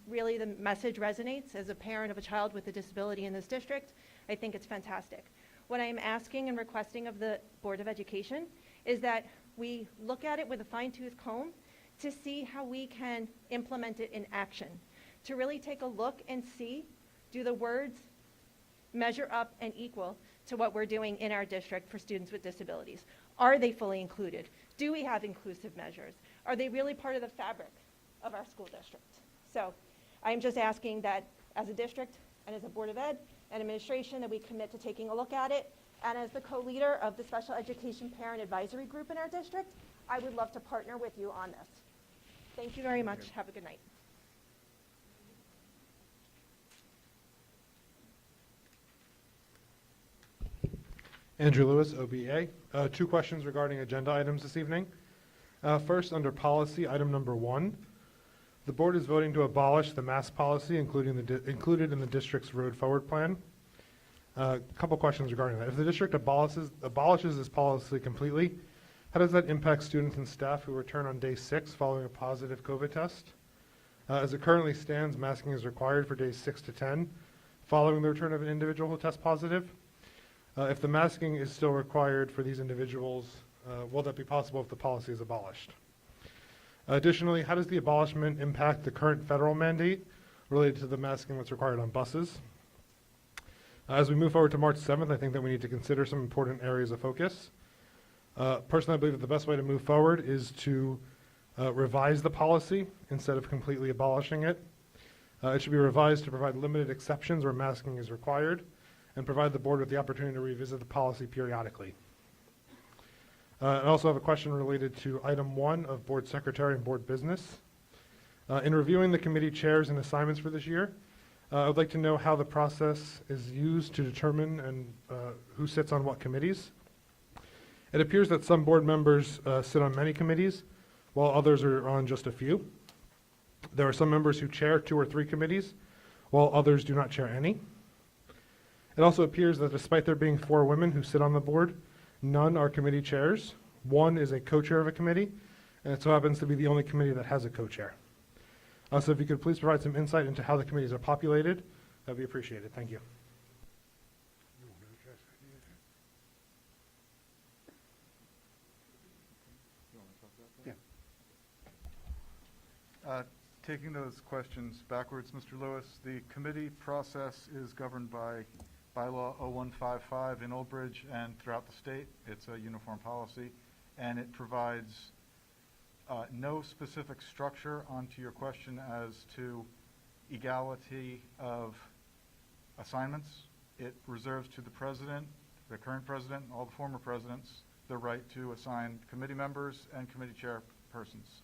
Really, the message resonates. As a parent of a child with a disability in this district, I think it's fantastic. What I am asking and requesting of the Board of Education is that we look at it with a fine-tooth comb to see how we can implement it in action, to really take a look and see, do the words measure up and equal to what we're doing in our district for students with disabilities? Are they fully included? Do we have inclusive measures? Are they really part of the fabric of our school district? So I'm just asking that as a district and as a Board of Ed and administration that we commit to taking a look at it. And as the co-leader of the Special Education Parent Advisory Group in our district, I would love to partner with you on this. Thank you very much. Have a good night. Andrew Lewis, OBA. Two questions regarding agenda items this evening. First, under policy, item number 1. The board is voting to abolish the mask policy included in the district's road forward plan. A couple questions regarding that. If the district abolishes this policy completely, how does that impact students and staff who return on day 6 following a positive COVID test? As it currently stands, masking is required for days 6 to 10 following the return of an individual who tests positive. If the masking is still required for these individuals, will that be possible if the policy is abolished? Additionally, how does the abolishment impact the current federal mandate related to the masking that's required on buses? As we move forward to March 7th, I think that we need to consider some important areas of focus. Personally, I believe that the best way to move forward is to revise the policy instead of completely abolishing it. It should be revised to provide limited exceptions where masking is required and provide the board with the opportunity to revisit the policy periodically. I also have a question related to item 1 of board secretary and board business. In reviewing the committee chairs and assignments for this year, I would like to know how the process is used to determine who sits on what committees. It appears that some board members sit on many committees, while others are on just a few. There are some members who chair 2 or 3 committees, while others do not chair any. It also appears that despite there being 4 women who sit on the board, none are committee chairs. 1 is a co-chair of a committee, and it so happens to be the only committee that has a co-chair. So if you could please provide some insight into how the committees are populated, that would be appreciated. Thank you. Taking those questions backwards, Mr. Lewis, the committee process is governed by Bylaw 0155 in Old Bridge and throughout the state. It's a uniform policy, and it provides no specific structure onto your question as to equality of assignments. It reserves to the president, the current president, and all the former presidents, the right to assign committee members and committee chairpersons.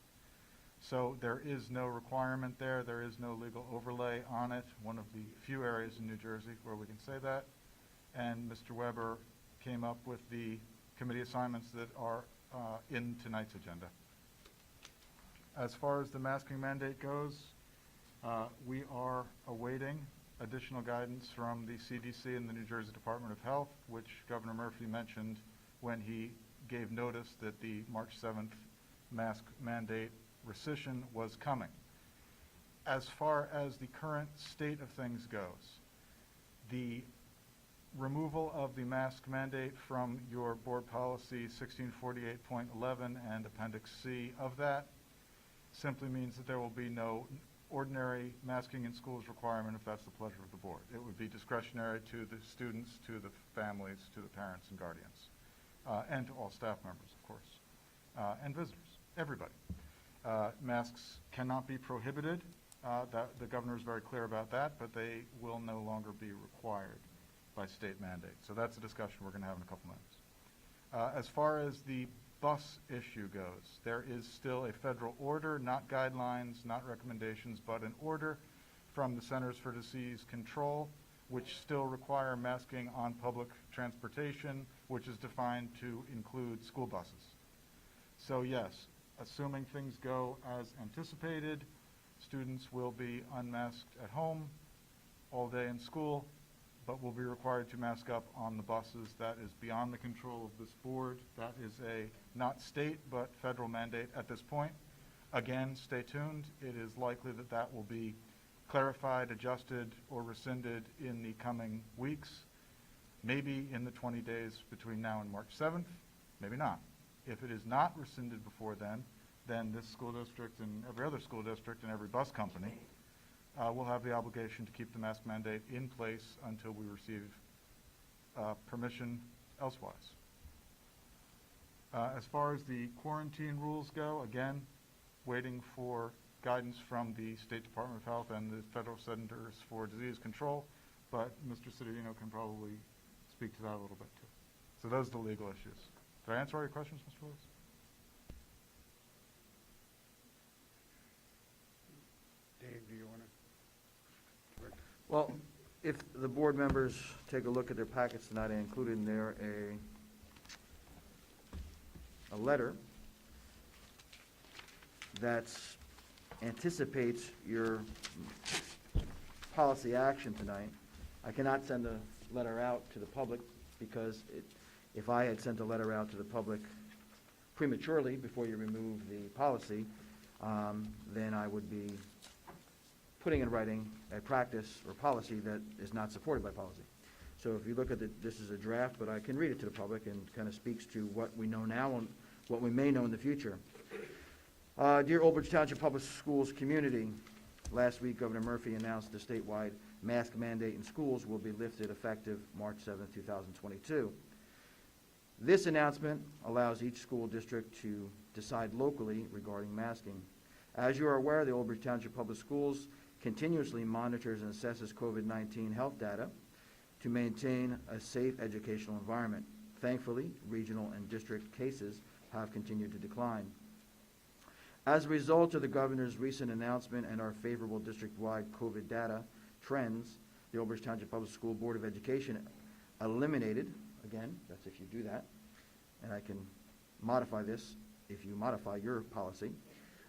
So there is no requirement there. There is no legal overlay on it. One of the few areas in New Jersey where we can say that. And Mr. Weber came up with the committee assignments that are in tonight's agenda. As far as the masking mandate goes, we are awaiting additional guidance from the CDC and the New Jersey Department of Health, which Governor Murphy mentioned when he gave notice that the March 7th mask mandate rescission was coming. As far as the current state of things goes, the removal of the mask mandate from your board policy 1648.11 and Appendix C of that simply means that there will be no ordinary masking in schools requirement if that's the pleasure of the board. It would be discretionary to the students, to the families, to the parents and guardians, and to all staff members, of course, and visitors, everybody. Masks cannot be prohibited. The governor is very clear about that, but they will no longer be required by state mandate. So that's a discussion we're going to have in a couple minutes. As far as the bus issue goes, there is still a federal order, not guidelines, not recommendations, but an order from the Centers for Disease Control, which still require masking on public transportation, which is defined to include school buses. So yes, assuming things go as anticipated, students will be unmasked at home all day in school, but will be required to mask up on the buses. That is beyond the control of this board. That is a not state but federal mandate at this point. Again, stay tuned. It is likely that that will be clarified, adjusted, or rescinded in the coming weeks, maybe in the 20 days between now and March 7th, maybe not. If it is not rescinded before then this school district and every other school district and every bus company will have the obligation to keep the mask mandate in place until we receive permission elsewise. As far as the quarantine rules go, again, waiting for guidance from the State Department of Health and the Federal Centers for Disease Control, but Mr. Cittadino can probably speak to that a little bit too. So those are the legal issues. Did I answer all your questions, Mr. Lewis? Dave, do you want to? Well, if the board members take a look at their packets tonight, I included in there a letter that anticipates your policy action tonight. I cannot send a letter out to the public because if I had sent a letter out to the public prematurely before you remove the policy, then I would be putting in writing a practice or policy that is not supported by policy. So if you look at this is a draft, but I can read it to the public and kind of speaks to what we know now and what we may know in the future. Dear Old Bridge Township Public Schools community, last week Governor Murphy announced the statewide mask mandate in schools will be lifted effective March 7, 2022. This announcement allows each school district to decide locally regarding masking. As you are aware, the Old Bridge Township Public Schools continuously monitors and assesses COVID-19 health data to maintain a safe educational environment. Thankfully, regional and district cases have continued to decline. As a result of the governor's recent announcement and our favorable district-wide COVID data trends, the Old Bridge Township Public School Board of Education eliminated, again, that's if you do that, and I can modify this if you modify your policy,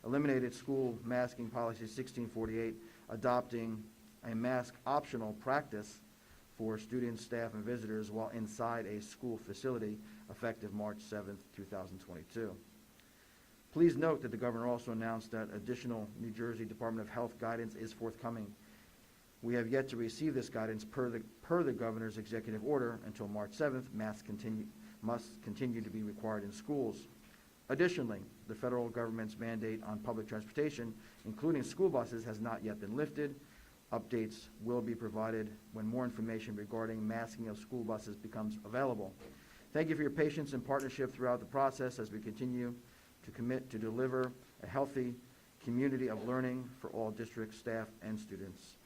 eliminated school masking policy 1648, adopting a mask optional practice for students, staff, and visitors while inside a school facility effective March 7th, 2022. Please note that the governor also announced that additional New Jersey Department of Health guidance is forthcoming. We have yet to receive this guidance per the governor's executive order until March 7th. Masks must continue to be required in schools. Additionally, the federal government's mandate on public transportation, including school buses, has not yet been lifted. Updates will be provided when more information regarding masking of school buses becomes available. Thank you for your patience and partnership throughout the process as we continue to commit to deliver a healthy community of learning for all district staff and students.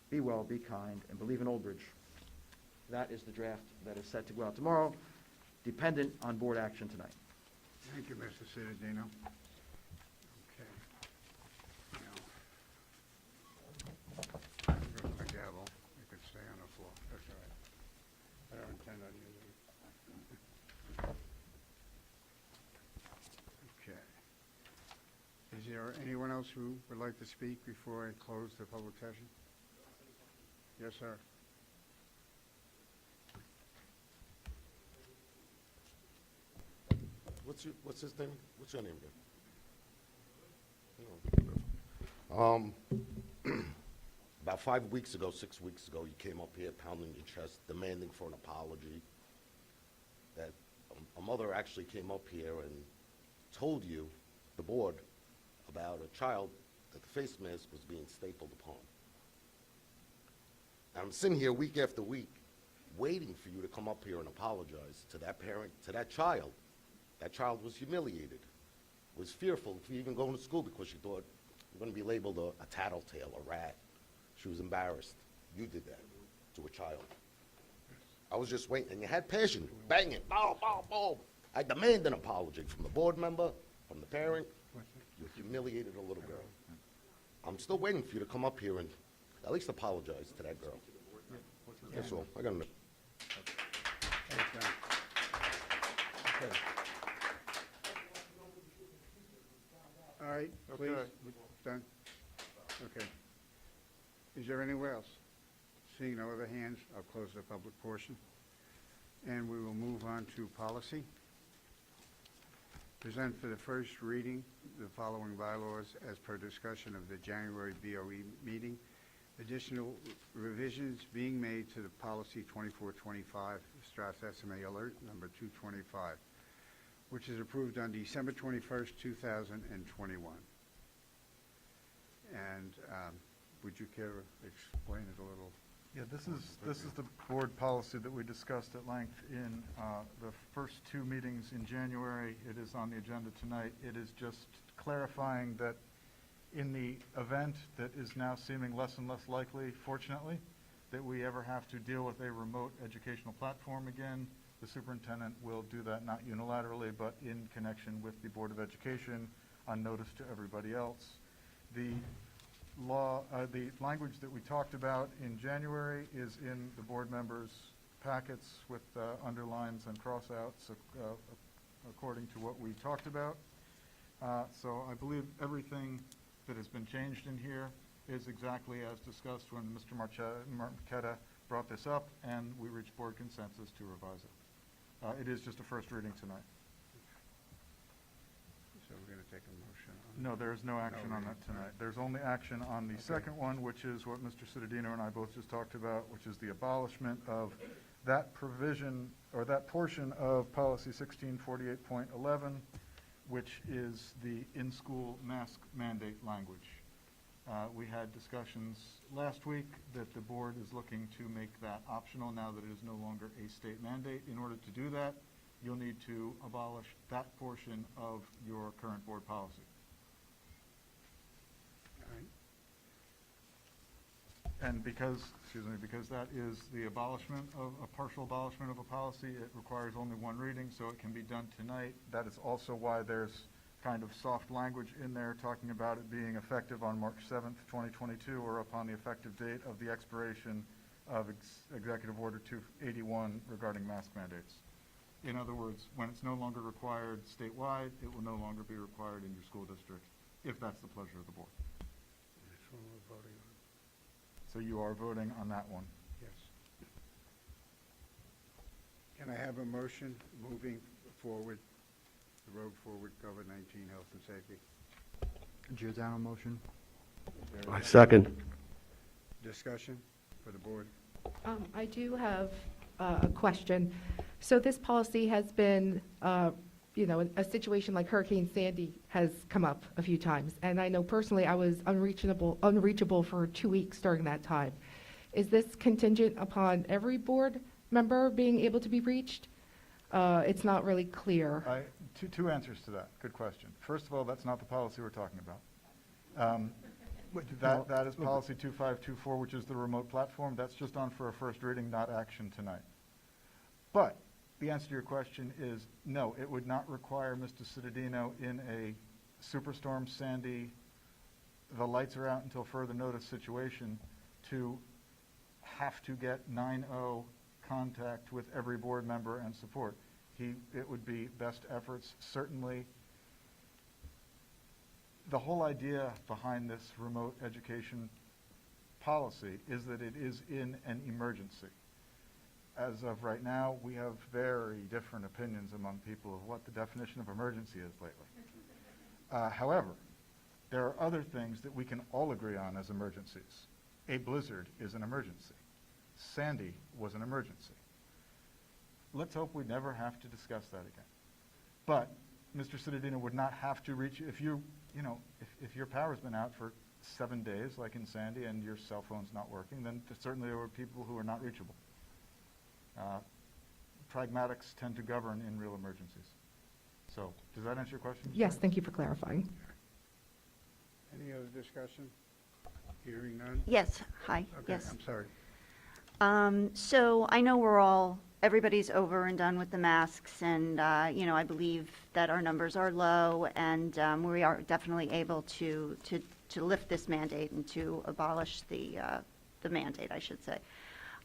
Be well, be kind, and believe in Old Bridge. That is the draft that is set to go out tomorrow, dependent on board action tonight. Thank you, Mr. Cittadino. Okay. Now, here's my gavel. You can stay on the floor. That's all right. I don't intend on using it. Okay. Is there anyone else who would like to speak before I close the public session? Yes, sir. What's his name? What's your name again? About 5 weeks ago, 6 weeks ago, you came up here pounding your chest, demanding for an apology. That a mother actually came up here and told you, the board, about a child that the face mask was being stapled upon. And I'm sitting here week after week, waiting for you to come up here and apologize to that parent, to that child. That child was humiliated, was fearful of even going to school because she thought you're going to be labeled a tattletale, a rat. She was embarrassed. You did that to a child. I was just waiting, and you had passion, banging, boom, boom, boom. I demand an apology from the board member, from the parent. You humiliated a little girl. I'm still waiting for you to come up here and at least apologize to that girl. That's all. I got to know. Okay. All right, please. Okay. Done? Okay. Is there anywhere else? Seeing no other hands, I'll close the public portion. And we will move on to policy. Present for the first reading the following bylaws as per discussion of the January BOE meeting. Additional revisions being made to the policy 2425, Strauss SMA alert number 225, which is approved on December 21st, 2021. And would you care to explain it a little? Yeah, this is the board policy that we discussed at length in the first two meetings in January. It is on the agenda tonight. It is just clarifying that in the event that is now seeming less and less likely, fortunately, that we ever have to deal with a remote educational platform again, the superintendent will do that not unilaterally, but in connection with the Board of Education on notice to everybody else. The language that we talked about in January is in the board members' packets with underlines and cross-outs according to what we talked about. So I believe everything that has been changed in here is exactly as discussed when Mr. Marchetta brought this up, and we reached board consensus to revise it. It is just a first reading tonight. So we're going to take a motion on No, there is no action on that tonight. There's only action on the second one, which is what Mr. Cittadino and I both just talked about, which is the abolishment of that provision, or that portion of policy 1648.11, which is the in-school mask mandate language. We had discussions last week that the board is looking to make that optional now that it is no longer a state mandate. In order to do that, you'll need to abolish that portion of your current board policy. All right. And because that is the abolishment of, a partial abolishment of a policy, it requires only one reading, so it can be done tonight. That is also why there's kind of soft language in there talking about it being effective on March 7th, 2022, or upon the effective date of the expiration of Executive Order 281 regarding mask mandates. In other words, when it's no longer required statewide, it will no longer be required in your school district, if that's the pleasure of the board. That's what we're voting on. So you are voting on that one. Yes. Can I have a motion moving forward, the road forward, COVID-19 health and safety? Giordano motion. I second. Discussion for the board? I do have a question. So this policy has been, a situation like Hurricane Sandy has come up a few times, and I know personally I was unreachable for 2 weeks during that time. Is this contingent upon every board member being able to be reached? It's not really clear. Two answers to that. Good question. First of all, that's not the policy we're talking about. That is policy 2524, which is the remote platform. That's just on for a first reading, not action tonight. But the answer to your question is no, it would not require Mr. Cittadino in a Superstorm Sandy, the lights are out until further notice situation, to have to get 9-0 contact with every board member and support. It would be best efforts. Certainly, the whole idea behind this remote education policy is that it is in an emergency. As of right now, we have very different opinions among people of what the definition of emergency is lately. However, there are other things that we can all agree on as emergencies. A blizzard is an emergency. Sandy was an emergency. Let's hope we never have to discuss that again. But Mr. Cittadino would not have to reach, if your power's been out for 7 days, like in Sandy, and your cell phone's not working, then certainly there were people who are not reachable. Pragmatics tend to govern in real emergencies. So, does that answer your question? Yes, thank you for clarifying. Any other discussion? Hearing none? Yes, hi, Okay, yes. I'm sorry. So I know everybody's over and done with the masks, and, I believe that our numbers are low, and we are definitely able to lift this mandate and to abolish the mandate, I should say.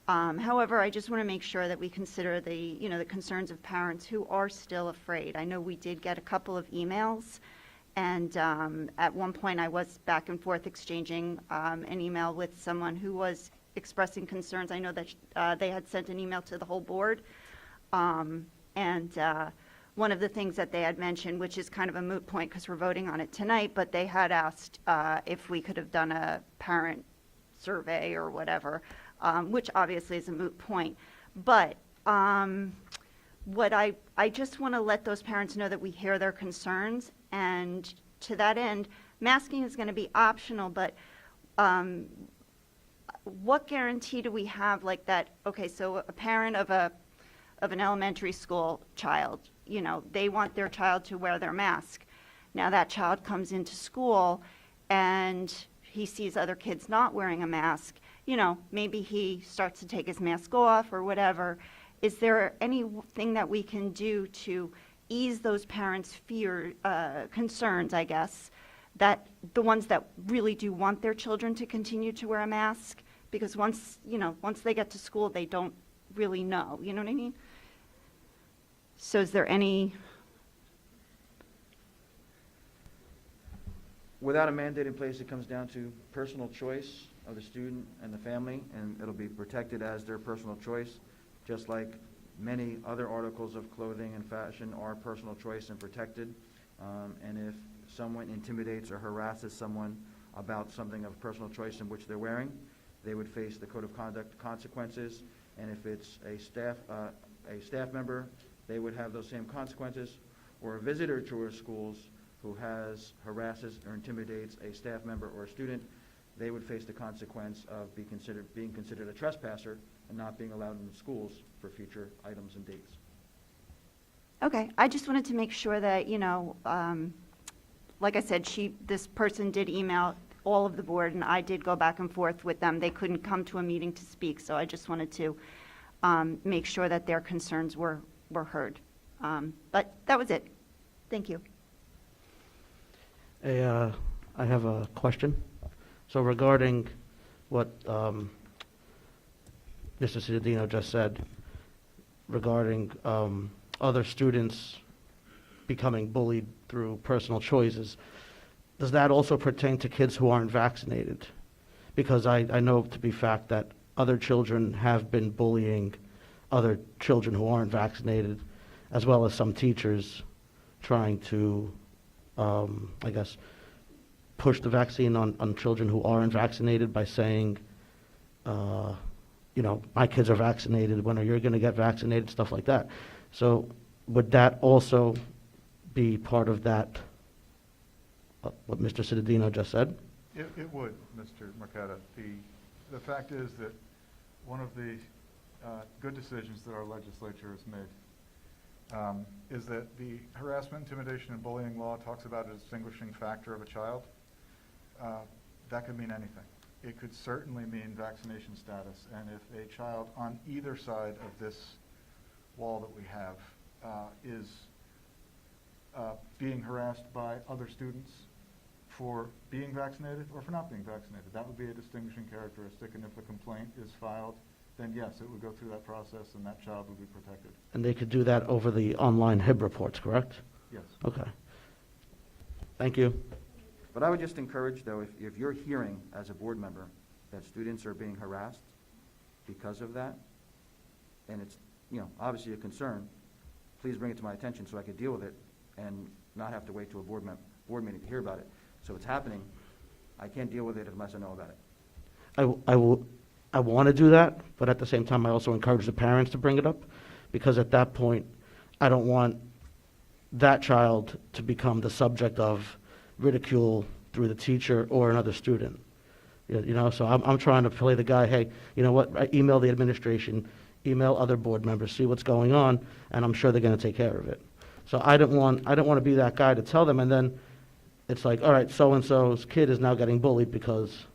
However, I just want to make sure that we consider the concerns of parents who are still afraid. I know we did get a couple of emails, and at one point I was back and forth exchanging an email with someone who was expressing concerns. I know that they had sent an email to the whole board, and one of the things that they had mentioned, which is kind of a moot point because we're voting on it tonight, but they had asked if we could have done a parent survey or whatever, which obviously is a moot point. But what I just want to let those parents know that we hear their concerns, and to that end, masking is going to be optional, but what guarantee do we have, like that, okay, so a parent of an elementary school child, they want their child to wear their mask. Now that child comes into school and he sees other kids not wearing a mask, maybe he starts to take his mask off or whatever. Is there anything that we can do to ease those parents' concerns, I guess, that the ones that really do want their children to continue to wear a mask? Because once they get to school, they don't really know, you know what I mean? So is there any? Without a mandate in place, it comes down to personal choice of the student and the family, and it'll be protected as their personal choice, just like many other articles of clothing and fashion are personal choice and protected. And if someone intimidates or harasses someone about something of personal choice in which they're wearing, they would face the code of conduct consequences. And if it's a staff member, they would have those same consequences. Or a visitor to our schools who harasses or intimidates a staff member or a student, they would face the consequence of being considered a trespasser and not being allowed in the schools for future items and dates. Okay, I just wanted to make sure that, like I said, this person did email all of the board, and I did go back and forth with them. They couldn't come to a meeting to speak, so I just wanted to make sure that their concerns were heard. But that was it. Thank you. I have a question. So regarding what Mr. Cittadino just said, regarding other students becoming bullied through personal choices, does that also pertain to kids who aren't vaccinated? Because I know to be fact that other children have been bullying other children who aren't vaccinated, as well as some teachers trying to, I guess, push the vaccine on children who aren't vaccinated by saying, my kids are vaccinated, when are you going to get vaccinated, stuff like that. So would that also be part of that, what Mr. Cittadino just said? It would, Mr. Marqueta. The fact is that one of the good decisions that our legislature has made is that the harassment, intimidation, and bullying law talks about a distinguishing factor of a child. That could mean anything. It could certainly mean vaccination status, and if a child on either side of this wall that we have is being harassed by other students for being vaccinated or for not being vaccinated, that would be a distinguishing characteristic, and if a complaint is filed, then yes, it would go through that process and that child would be protected. And they could do that over the online HIB reports, correct? Yes. Okay. Thank you. But I would just encourage, though, if you're hearing as a board member that students are being harassed because of that, and it's, obviously a concern, please bring it to my attention so I could deal with it and not have to wait to a board meeting to hear about it. So it's happening. I can't deal with it unless I know about it. I want to do that, but at the same time, I also encourage the parents to bring it up, because at that point, I don't want that child to become the subject of ridicule through the teacher or another student. So I'm trying to play the guy, hey, you know what, I email the administration, email other board members, see what's going on, and I'm sure they're going to take care of it. So I don't want to be that guy to tell them, and then it's like, all right, so-and-so's kid is now getting bullied because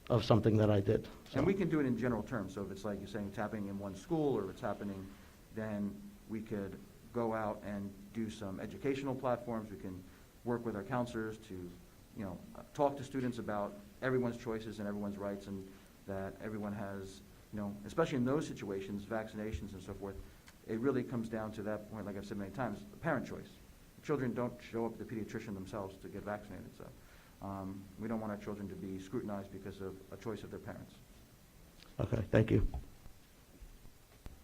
of something that I did. So. And we can do it in general terms. So if it's like you're saying it's happening in one school or it's happening, then we could go out and do some educational platforms. We can work with our counselors to, talk to students about everyone's choices and everyone's rights, and that everyone has, especially in those situations, vaccinations and so forth, it really comes down to that point, like I've said many times, parent choice. Children don't show up to the pediatrician themselves to get vaccinated, so we don't want our children to be scrutinized because of a choice of their parents. Okay, thank you.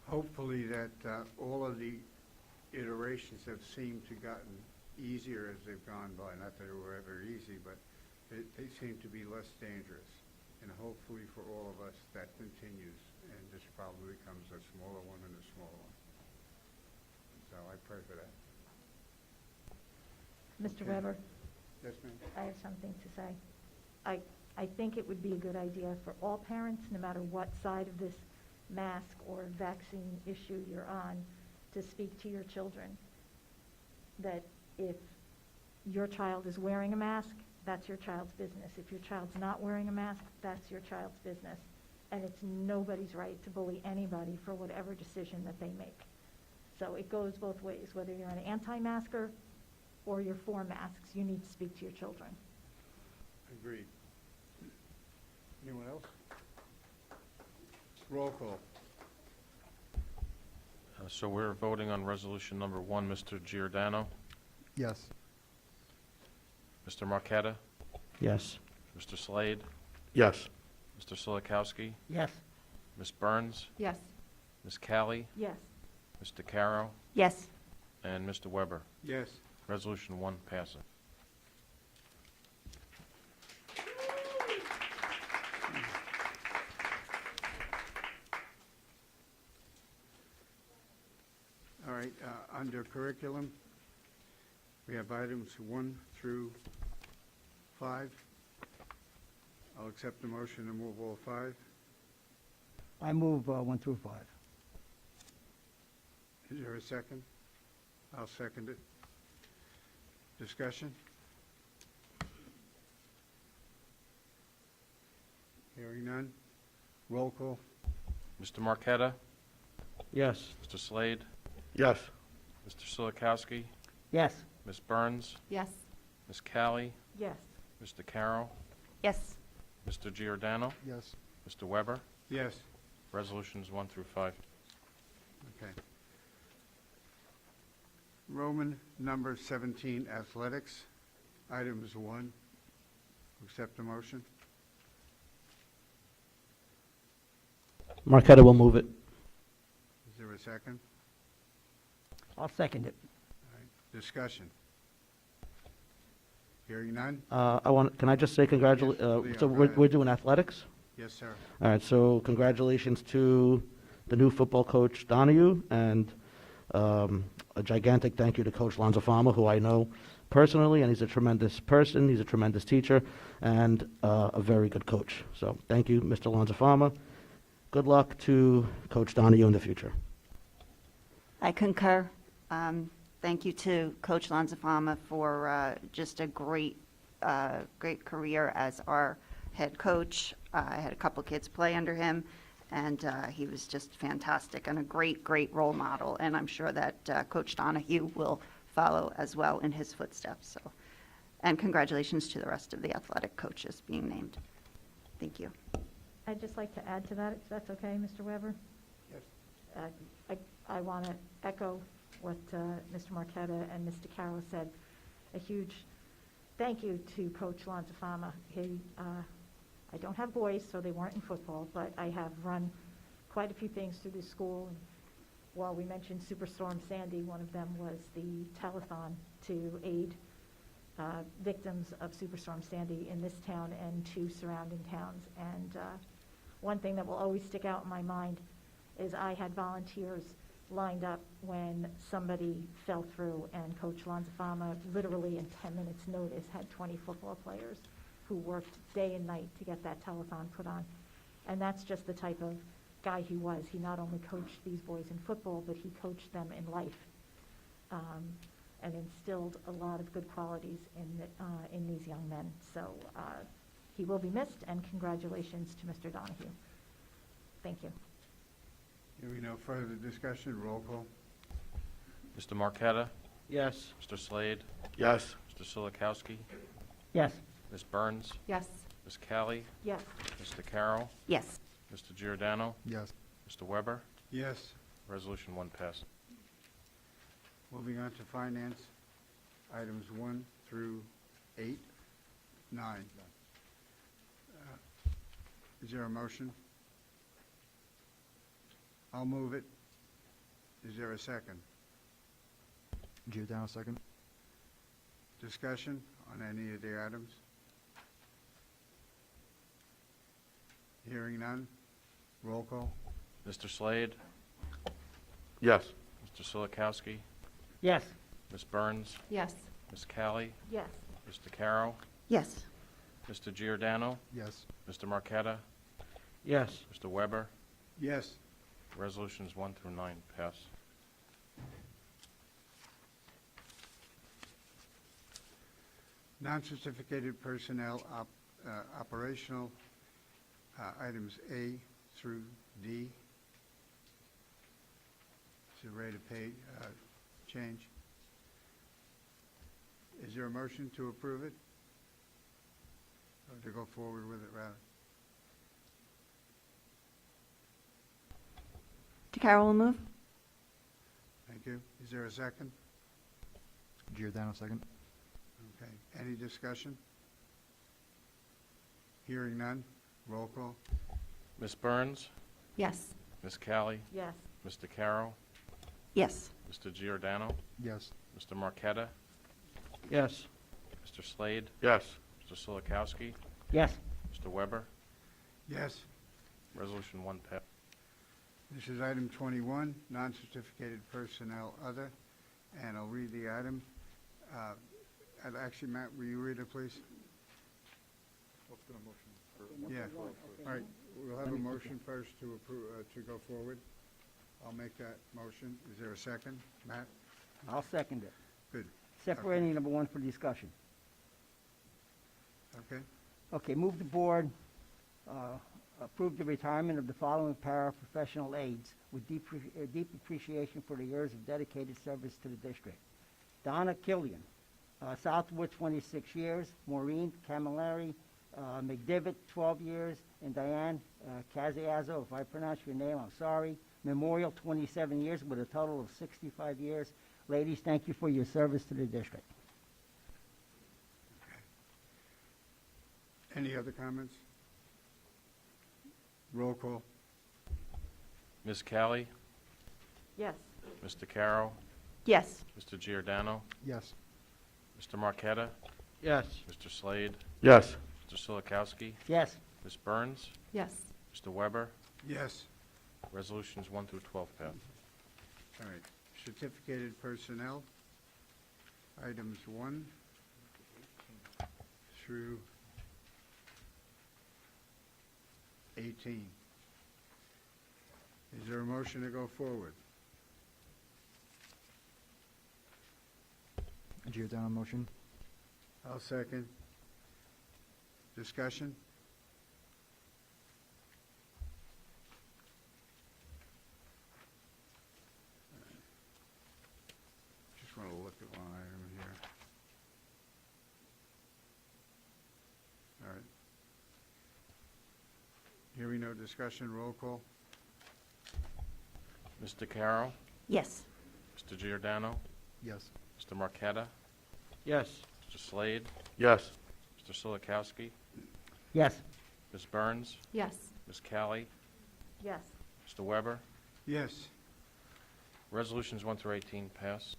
Hopefully that all of the iterations have seemed to gotten easier as they've gone by. Not that they were ever easy, but they seem to be less dangerous. And hopefully for all of us that continues, and this problem becomes a smaller one and a smaller one. So I pray for that. Mr. Okay. Weber, Yes, ma'am. I have something to say. I think it would be a good idea for all parents, no matter what side of this mask or vaccine issue you're on, to speak to your children. That if your child is wearing a mask, that's your child's business. If your child's not wearing a mask, that's your child's business. And it's nobody's right to bully anybody for whatever decision that they make. So it goes both ways. Whether you're an anti-masker or you're for masks, you need to speak to your children. Agreed. Anyone else? Roll call. So we're voting on resolution number 1, Mr. Giordano, Yes. Mr. Marqueta, Yes. Mr. Slade, Yes. Mr. Silikowski, Yes. Ms. Burns, Yes. Ms. Callie, Yes. Mr. Caro, Yes. and Mr. Weber. Yes. Resolution 1 passes. All right, under curriculum, we have items 1 through 5. I'll accept the motion to move all 5. I move 1 through 5. Is there a second? I'll second it. Discussion? Hearing none. Roll call. Mr. Marqueta, Yes. Mr. Slade, Yes. Mr. Silikowski, Yes. Ms. Burns, Yes. Ms. Callie, Yes. Mr. Caro, Yes. Mr. Giordano, Yes. Mr. Weber. Yes. Resolutions 1 through 5. Okay. Roman number 17, athletics. Items 1. Accept the motion. Marqueta will move it. Is there a second? I'll second it. All right. Discussion. Hearing none? Can I just say congratulations? Leo, So go we're ahead. doing athletics? Yes, sir. All right, so congratulations to the new football coach, Donahue, and a gigantic thank you to Coach Lanzafama, who I know personally, and he's a tremendous person, he's a tremendous teacher, and a very good coach. So thank you, Mr. Lanzafama. Good luck to Coach Donahue in the future. I concur. Thank you to Coach Lanzafama for just a great career as our head coach. I had a couple kids play under him, and he was just fantastic and a great role model. And I'm sure that Coach Donahue will follow as well in his footsteps. So, and congratulations to the rest of the athletic coaches being named. Thank you. I'd just like to add to that, if that's okay, Mr. Weber? Yes. I want to echo what Mr. Marqueta and Mr. Caro said. A huge thank you to Coach Lanzafama. He I don't have boys, so they weren't in football, but I have run quite a few things through the school. And while we mentioned Superstorm Sandy, one of them was the telethon to aid victims of Superstorm Sandy in this town and two surrounding towns. And one thing that will always stick out in my mind is I had volunteers lined up when somebody fell through, and Coach Lanzafama literally in 10 minutes notice had 20 football players who worked day and night to get that telethon put on. And that's just the type of guy he was. He not only coached these boys in football, but he coached them in life, and instilled a lot of good qualities in these young men. So he will be missed, and congratulations to Mr. Donahue. Thank you. Hearing no further discussion, roll call. Mr. Marqueta? Yes. Mr. Slade? Yes. Mr. Silikowski? Yes. Ms. Burns? Yes. Ms. Callie? Yes. Mr. Carroll? Yes. Mr. Giordano? Yes. Mr. Weber? Yes. Resolution 1 passed. Moving on to finance, items 1 through 8, 9. Is there a motion? I'll move it. Is there a second? Giordano, second. Discussion on any of the items? Hearing none. Roll call. Mr. Slade? Yes. Mr. Silikowski? Yes. Ms. Burns? Yes. Ms. Callie? Yes. Mr. Carroll? Yes. Mr. Giordano? Yes. Mr. Marqueta? Yes. Mr. Weber? Yes. Resolutions 1 through 9 pass. Non-certificated personnel operational items A through D. It's a rate of pay change. Is there a motion to approve it? Or to go forward with it, rather? DeCarroll will move. Thank you. Is there a second? Giordano, second. Okay. Any discussion? Hearing none. Roll call. Ms. Burns? Yes. Ms. Callie? Yes. Mr. Carroll? Yes. Mr. Giordano? Yes. Mr. Marqueta? Yes. Mr. Slade? Yes. Mr. Silikowski? Yes. Mr. Weber? Yes. Resolution 1 pass. This is item 21, non-certificated personnel other, and I'll read the item. Actually, Matt, will you read it, please? What's the motion for? Yeah. All right, we'll have a motion first to approve, to go forward. I'll make that motion. Is there a second? Matt? I'll second it. Good. Separating number 1 for discussion. Okay. Okay, move the board approve the retirement of the following paraprofessional aides with deep appreciation for the years of dedicated service to the district. Donna Killian, Southwood, 26 years. Maureen Camilleri McDivitt, 12 years. And Diane Caziazzo, if I pronounce your name, I'm sorry. Memorial, 27 years with a total of 65 years. Ladies, thank you for your service to the district. Any other comments? Roll call. Ms. Callie? Yes. Mr. Carroll? Yes. Mr. Giordano? Yes. Mr. Marqueta? Yes. Mr. Slade? Yes. Mr. Silikowski? Yes. Ms. Burns? Yes. Mr. Weber? Yes. Resolutions 1 through 12 pass. All right. Certificated personnel, items 1 through 18. Is there a motion to go forward? Giordano, motion. I'll second. Discussion? Just want to look at one item here. All right. Hearing no discussion, roll call. Mr. Carroll? Yes. Mr. Giordano? Yes. Mr. Marqueta? Yes. Mr. Slade? Yes. Mr. Silikowski? Yes. Ms. Burns? Yes. Ms. Callie? Yes. Mr. Weber? Yes. Resolutions 1 through 18 pass.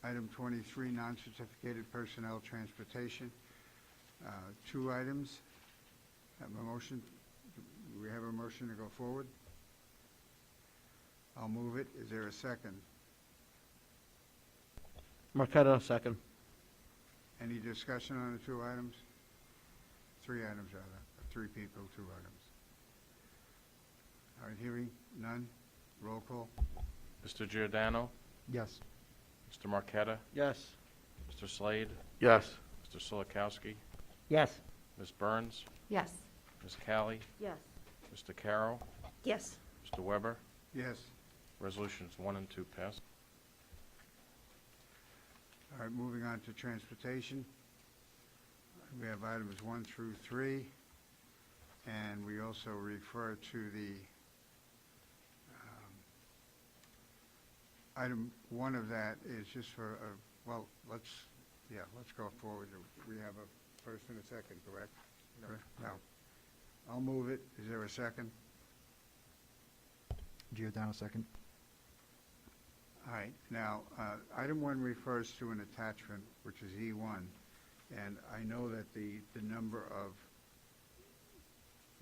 Item 23, non-certificated personnel transportation. Two items. Have a motion. Do we have a motion to go forward? I'll move it. Is there a second? Marqueta, second. Any discussion on the two items? Three items, rather. Three people, two items. All right, hearing none. Roll call. Mr. Giordano? Yes. Mr. Marqueta? Yes. Mr. Slade? Yes. Mr. Solikowski? Yes. Ms. Burns? Yes. Ms. Callie? Yes. Mr. Carroll? Yes. Mr. Weber? Yes. Resolutions 1 and 2 pass. All right, moving on to transportation. We have items 1 through 3, and we also refer to the item 1 of that is just for, well, let's go forward. We have a first and a second, correct? No. I'll move it. Is there a second? Giordano, second. All right. Now, item 1 refers to an attachment, which is E1, and I know that the number of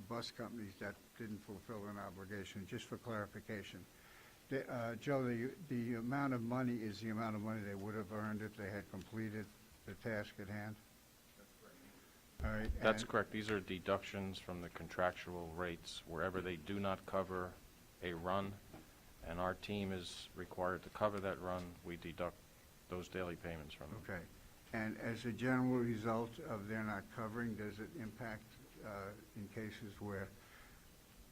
bus companies that didn't fulfill an obligation, just for clarification. Joe, the amount of money is the amount of money they would have earned if they had completed the task at hand? All right. That's and- correct. These are deductions from the contractual rates. Wherever they do not cover a run, and our team is required to cover that run, we deduct those daily payments from them. Okay. And as a general result of their not covering, does it impact in cases where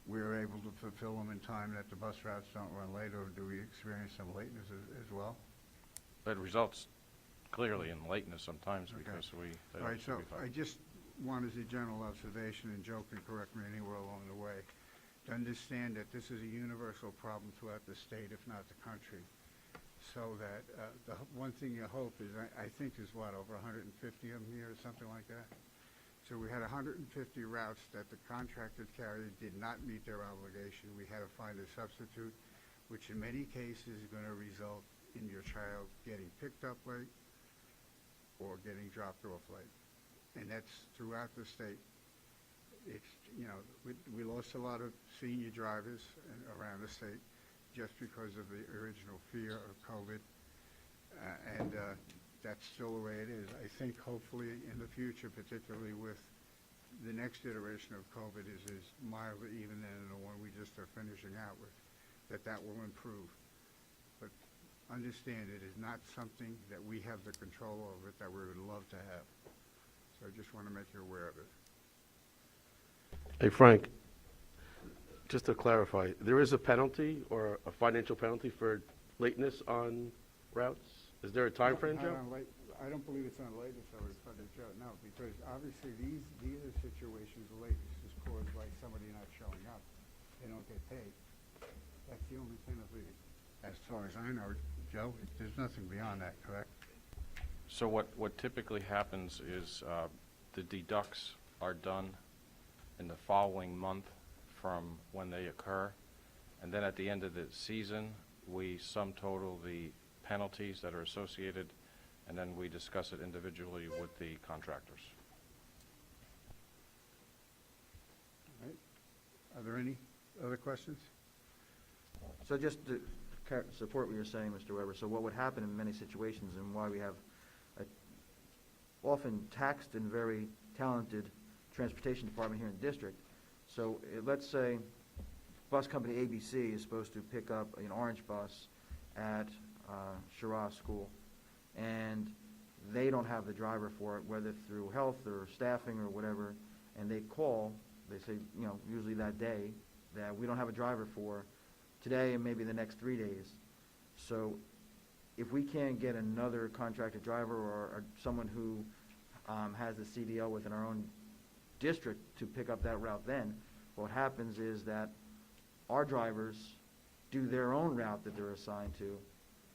we're able to fulfill them in time that the bus routes don't run late, or do we experience some lateness as well? But it results clearly in lateness sometimes Okay. because they All right, so don't be I just want as a general observation, and Joe can correct me anywhere along the way, to understand that this is a universal problem throughout the state, if not the country. So that the one thing you hope is, I think there's what, over 150 of them here or something like that? So we had 150 routes that the contracted carrier did not meet their obligation. We had to find a substitute, which in many cases is going to result in your child getting picked up late or getting dropped off late. And that's throughout the state. It's, we lost a lot of senior drivers around the state just because of the original fear of COVID. And that's still the way it is. I think hopefully in the future, particularly with the next iteration of COVID is milder even than the one we just are finishing out with, that will improve. But understand it is not something that we have the control over that we would love to have. So I just want to make you aware of it. Hey, Frank, just to clarify, there is a penalty or a financial penalty for lateness on routes? Is there a time frame, Joe? I don't believe it's on lateness, I would put it, Joe, no, because obviously these are situations, the lateness is caused by somebody not showing up. They don't get paid. That's the only penalty, as far as I know. Joe, there's nothing beyond that, correct? So what typically happens is the deducts are done in the following month from when they occur, and then at the end of the season, we sum total the penalties that are associated, and then we discuss it individually with the contractors. All right. Are there any other questions? So just to support what you're saying, Mr. Weber, so what would happen in many situations and why we have a often taxed and very talented transportation department here in the district. So let's say bus company ABC is supposed to pick up an orange bus at Shira School, and they don't have the driver for it, whether through health or staffing or whatever, and they call, they say, usually that day, that we don't have a driver for today and maybe the next 3 days. So if we can't get another contracted driver or someone who has the CDL within our own district to pick up that route, then what happens is that our drivers do their own route that they're assigned to,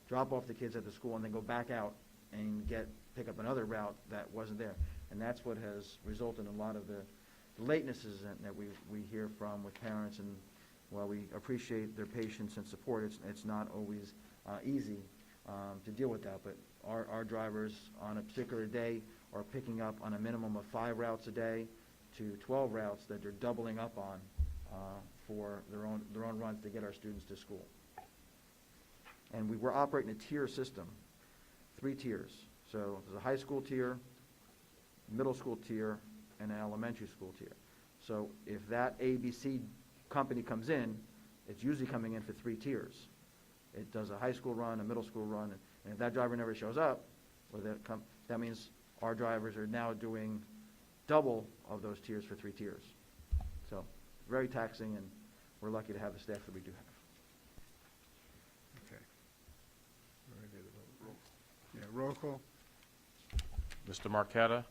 drop off the kids at the school, and then go back out and pick up another route that wasn't there. And that's what has resulted in a lot of the latenesses that we hear from with parents, and while we appreciate their patience and support, it's not always easy to deal with that. But our drivers on a particular day are picking up on a minimum of 5 routes a day to 12 routes that they're doubling up on for their own runs to get our students to school. And we're operating a tier system, 3 tiers. So there's a high school tier, middle school tier, and an elementary school tier. So if that ABC company comes in, it's usually coming in for 3 tiers. It does a high school run, a middle school run, and if that driver never shows up, or that means our drivers are now doing double of those tiers for 3 tiers. So very taxing, and we're lucky to have the staff that we do have. Okay. Yeah, roll call? Mr. Marqueta?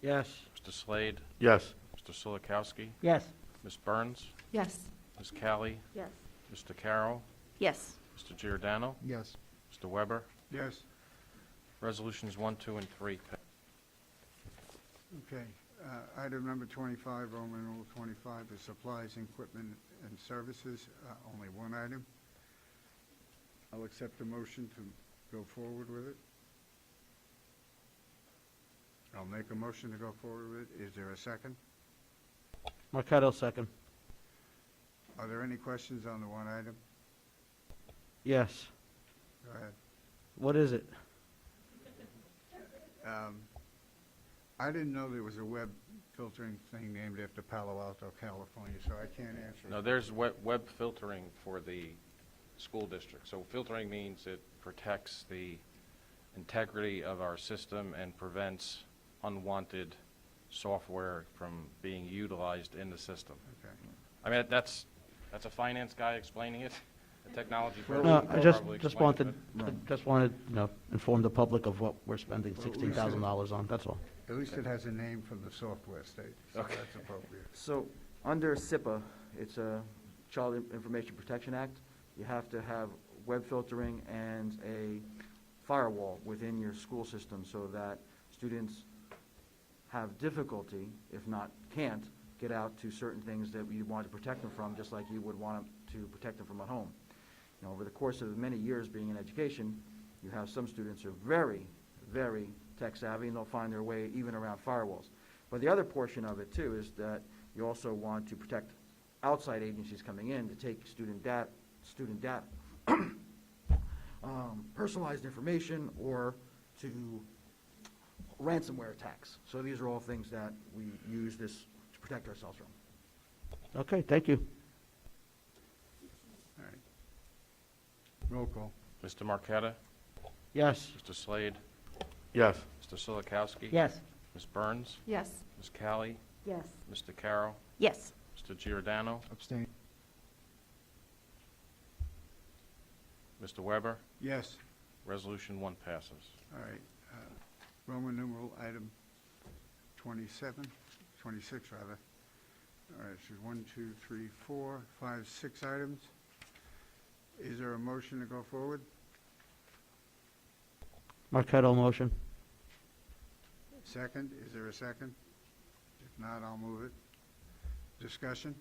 Yes. Mr. Slade? Yes. Mr. Silikowski? Yes. Ms. Burns? Yes. Ms. Callie? Yes. Mr. Carroll? Yes. Mr. Giordano? Yes. Mr. Weber? Yes. Resolutions 1, 2, and 3. Okay. Item number 25, Roman numeral 25, is supplies, equipment, and services. Only one item. I'll accept the motion to go forward with it. I'll make a motion to go forward with it. Is there a second? Marqueta, second. Are there any questions on the one item? Yes. Go ahead. What is it? I didn't know there was a web filtering thing named after Palo Alto, California, so I can't answer. No, there's web filtering for the school district. So filtering means it protects the integrity of our system and prevents unwanted software from being utilized in the system. Okay. I mean, that's a finance guy explaining it. A technology person No, can I just probably just explain wanted it, just wanted inform the public of what we're spending Well, at least $16,000 on. That's all. At least it has a name from the software state, so Okay. that's appropriate. So under SIPA, it's a Child Information Protection Act, you have to have web filtering and a firewall within your school system so that students have difficulty, if not can't, get out to certain things that you want to protect them from, just like you would want to protect them from at home. You know, over the course of many years being in education, you have some students who are very, very tech savvy, and they'll find their way even around firewalls. But the other portion of it, too, is that you also want to protect outside agencies coming in to take student data, personalized information, or to ransomware attacks. So these are all things that we use this to protect ourselves from. Okay, thank you. All right. Roll call. Mr. Marqueta? Yes. Mr. Slade? Yes. Mr. Silikowski? Yes. Ms. Burns? Yes. Ms. Callie? Yes. Mr. Carroll? Yes. Mr. Giordano? Abstain. Mr. Weber? Yes. Resolution 1 passes. All right. Roman numeral item 26 rather. All right, so 1, 2, 3, 4, 5, 6 items. Is there a motion to go forward? Marqueta, motion. Second, is there a second? If not, I'll move it. Discussion?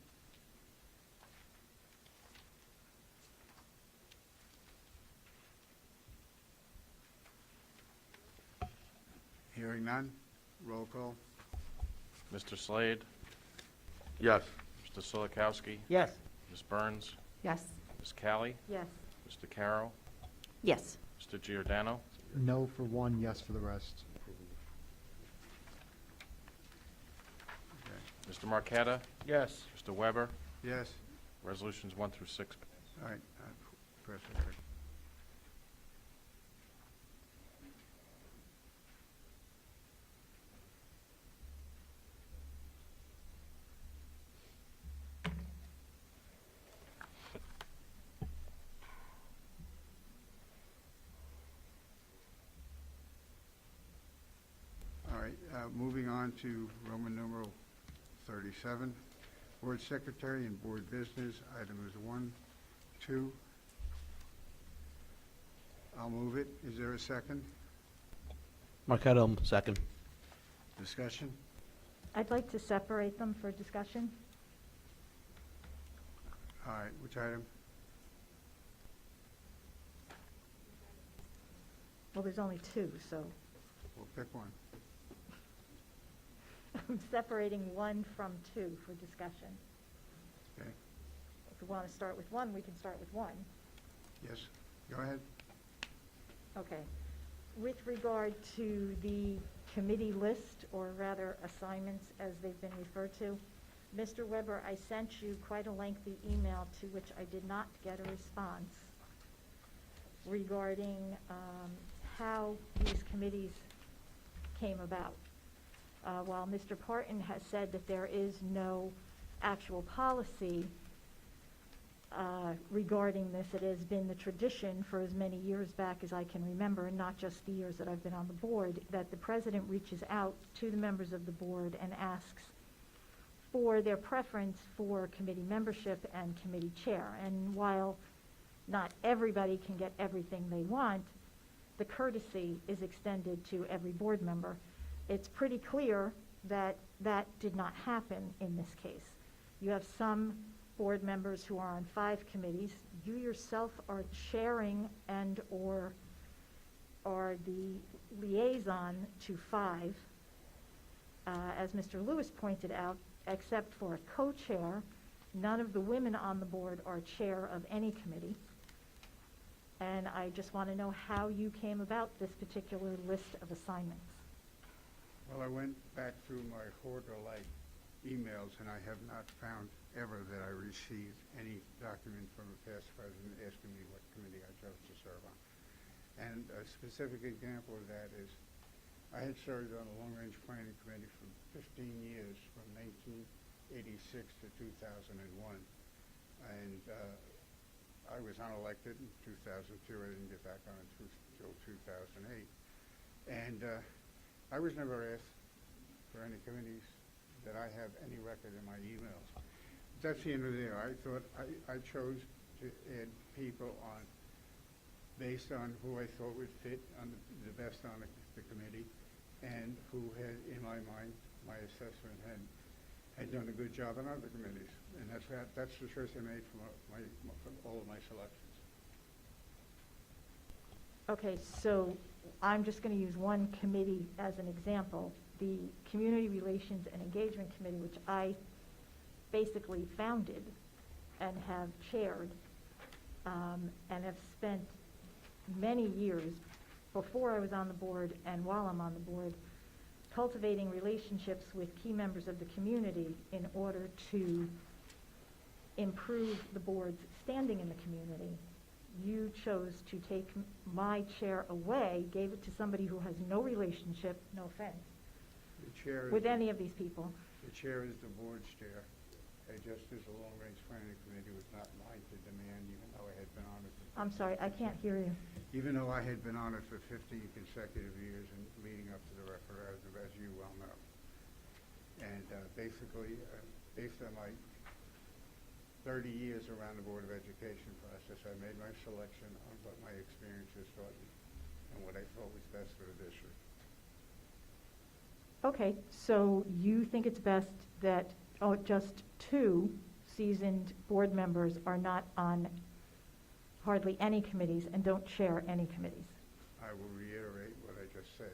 Hearing none, roll call. Mr. Slade? Yes. Mr. Silikowski? Yes. Ms. Burns? Yes. Ms. Callie? Yes. Mr. Carroll? Yes. Mr. Giordano? No for one, yes for the rest. Mr. Marqueta? Yes. Mr. Weber? Yes? Resolutions 1 through 6. All right, press it. All right, moving on to Roman numeral 37, Board Secretary and Board Business, items 1, 2. I'll move it. Is there a second? Marqueta, second. Discussion? I'd like to separate them for discussion. All right, which item? Well, there's only two, so We'll pick one. I'm separating 1 from 2 for discussion. Okay, If we want to start with 1, we can start with 1. yes, go ahead. Okay. With regard to the committee list, or rather assignments as they've been referred to, Mr. Weber, I sent you quite a lengthy email to which I did not get a response regarding how these committees came about. While Mr. Parton has said that there is no actual policy regarding this, it has been the tradition for as many years back as I can remember, and not just the years that I've been on the board, that the president reaches out to the members of the board and asks for their preference for committee membership and committee chair. And while not everybody can get everything they want, the courtesy is extended to every board member. It's pretty clear that that did not happen in this case. You have some board members who are on 5 committees. You yourself are chairing and or are the liaison to 5. As Mr. Lewis pointed out, except for a co-chair, none of the women on the board are chair of any committee. And I just want to know how you came about this particular list of assignments. Well, I went back through my hoarder-like emails, and I have not found ever that I received any document from a past president asking me what committee I chose to serve on. And a specific example of that is I had served on a long-range planning committee for 15 years, from 1986 to 2001. And I was unelected in 2002. I didn't get back on until 2008. And I was never asked for any committees that I have any record in my emails. That's the end of the day. I thought I chose to add people on based on who I thought would fit on the best on the committee, and who had, in my mind, my assessment had done a good job on other committees. And that's the choice I made from all of my selections. Okay, so I'm just going to use one committee as an example, the Community Relations and Engagement Committee, which I basically founded and have chaired, and have spent many years before I was on the board and while I'm on the board cultivating relationships with key members of the community in order to improve the board's standing in the community. You chose to take my chair away, gave it to somebody who has no relationship, no offense, with any of these people. The chair is the board's chair. Just as a long-range planning committee was not mine to demand, even though I had been on it. I'm sorry, I can't hear you. Even though I had been on it for 15 consecutive years and leading up to the referendum, as you well know. And basically, based on my 30 years around the Board of Education process, I made my selection on what my experiences taught me and what I thought was best for the district. Okay, so you think it's best that just 2 seasoned board members are not on hardly any committees and don't chair any committees? I will reiterate what I just said.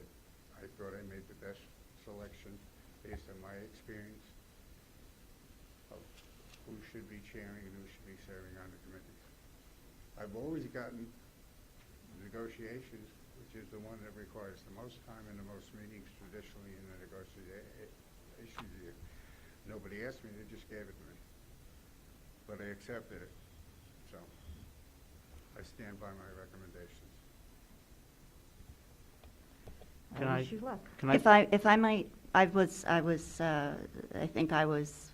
I thought I made the best selection based on my experience of who should be chairing and who should be serving on the committees. I've always gotten negotiations, which is the one that requires the most time and the most meetings traditionally in the negotiations year. Nobody asked me, they just gave it to me. But I accepted it. So I stand by my recommendations. I wish you luck. If I might, I think I was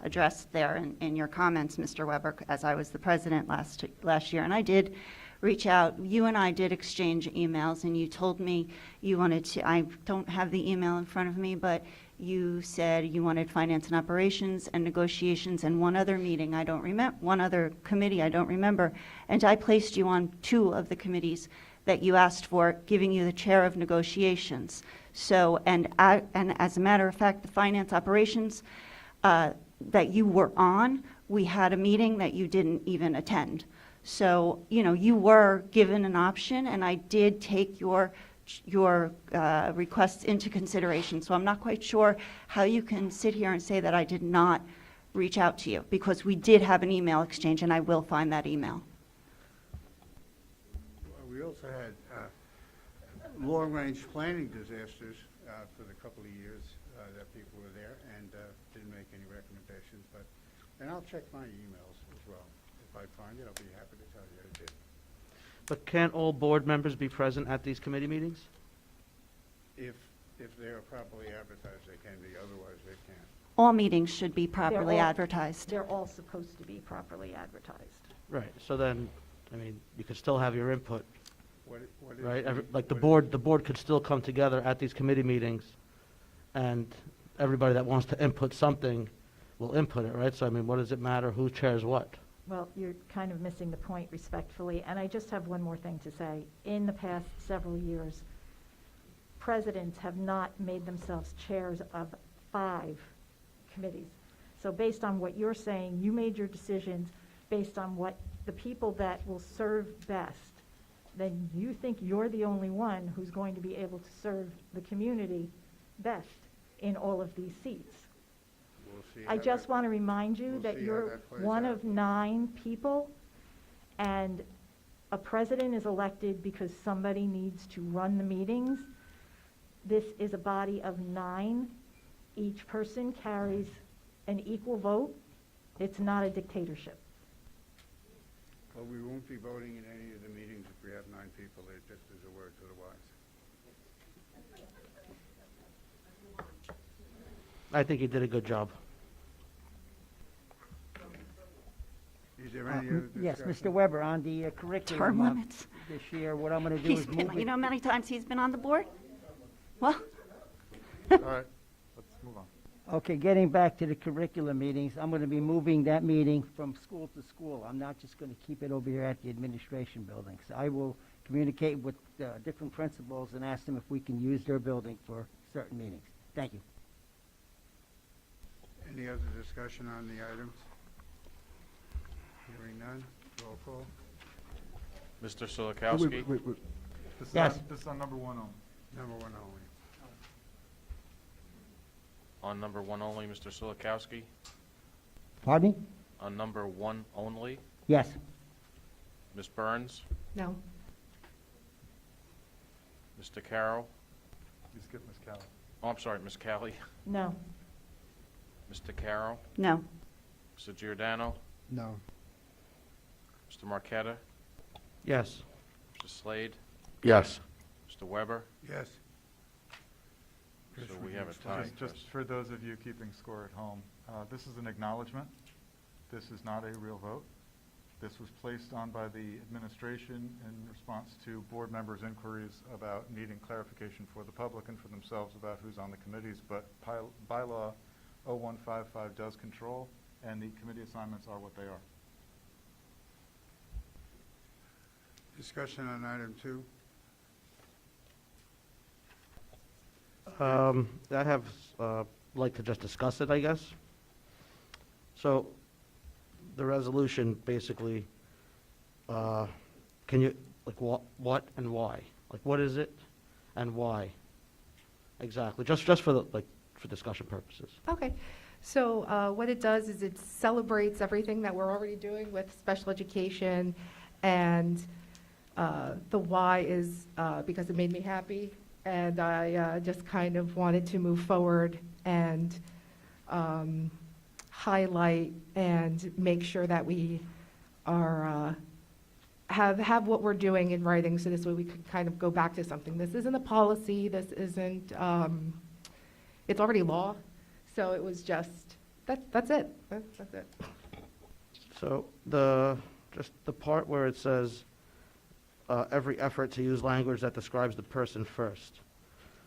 addressed there in your comments, Mr. Weber, as I was the president last year, and I did reach out. You and I did exchange emails, and you told me you wanted to, I don't have the email in front of me, but you said you wanted finance and operations and negotiations and one other meeting, I don't remember, one other committee, I don't remember, and I placed you on 2 of the committees that you asked for, giving you the chair of negotiations. So, and as a matter of fact, the finance operations that you were on, we had a meeting that you didn't even attend. So, you know, you were given an option, and I did take your requests into consideration. So I'm not quite sure how you can sit here and say that I did not reach out to you, because we did have an email exchange, and I will find that email. We also had long-range planning disasters for the couple of years that people were there and didn't make any recommendations. And I'll check my emails as well. If I find it, I'll be happy to tell you I did. But can't all board members be present at these committee meetings? If they are properly advertised, they can be. Otherwise, they can't. All meetings should be properly They're all- advertised. They're all supposed to be properly advertised. Right, so then, I mean, you could still have your input, What is right? the- Like the what board could still come together at these committee meetings, and everybody that wants to input something will input it, right? So I mean, what does it matter who chairs what? Well, you're kind of missing the point respectfully, and I just have one more thing to say. In the past several years, presidents have not made themselves chairs of 5 committees. So based on what you're saying, you made your decisions based on what the people that will serve best, then you think you're the only one who's going to be able to serve the community best in all of these seats. We'll see I how just that- want to remind you we'll that see how you're that plays one out. of 9 people, and a president is elected because somebody needs to run the meetings. This is a body of 9. Each person carries an equal vote. It's not a dictatorship. Well, we won't be voting in any of the meetings if we have 9 people. It just is a word to the wise. I think you did a good job. Is there any other Yes, discussion? Mr. Weber, on the Term curriculum limits. this year, what I'm going to do He's is been, move you know how many times he's been on the board? Well, All right, let's move on. Okay, getting back to the curriculum meetings, I'm going to be moving that meeting from school to school. I'm not just going to keep it over here at the administration building. So I will communicate with different principals and ask them if we can use their building for certain meetings. Thank you. Any other discussion on the items? Hearing none, roll call. Mr. Solikowski? This is Yes. on- This is on number 1 only. Number 1 only. On number 1 only, Mr. Solikowski? Pardon me? On number 1 only, Yes. Ms. Burns? No. Mr. Carroll? You skipped Ms. Callie. Oh, I'm sorry, Ms. Callie? No. Mr. Carroll? no. Mr. Giordano? No. Mr. Marqueta? Yes. Mr. Slade? Yes. Mr. Weber? Yes. So we have a tie. Just for those of you keeping score at home, this is an acknowledgement. This is not a real vote. This was placed on by the administration in response to board members' inquiries about needing clarification for the public and for themselves about who's on the committees, but bylaw 0155 does control, and the committee assignments are what they are. Discussion on item 2. I have, like to just discuss it, I guess. So, the resolution basically, can you, like, what and why? Like, what is it and why? Exactly, just for the, like, for discussion purposes. Okay. So what it does is it celebrates everything that we're already doing with special education, and the why is because it made me happy, and I just kind of wanted to move forward and highlight and make sure that we are have what we're doing in writing, so this way we could kind of go back to something. This isn't a policy, this isn't, it's already law, so it was just, that's it, that's it. So just the part where it says, every effort to use language that describes the person first,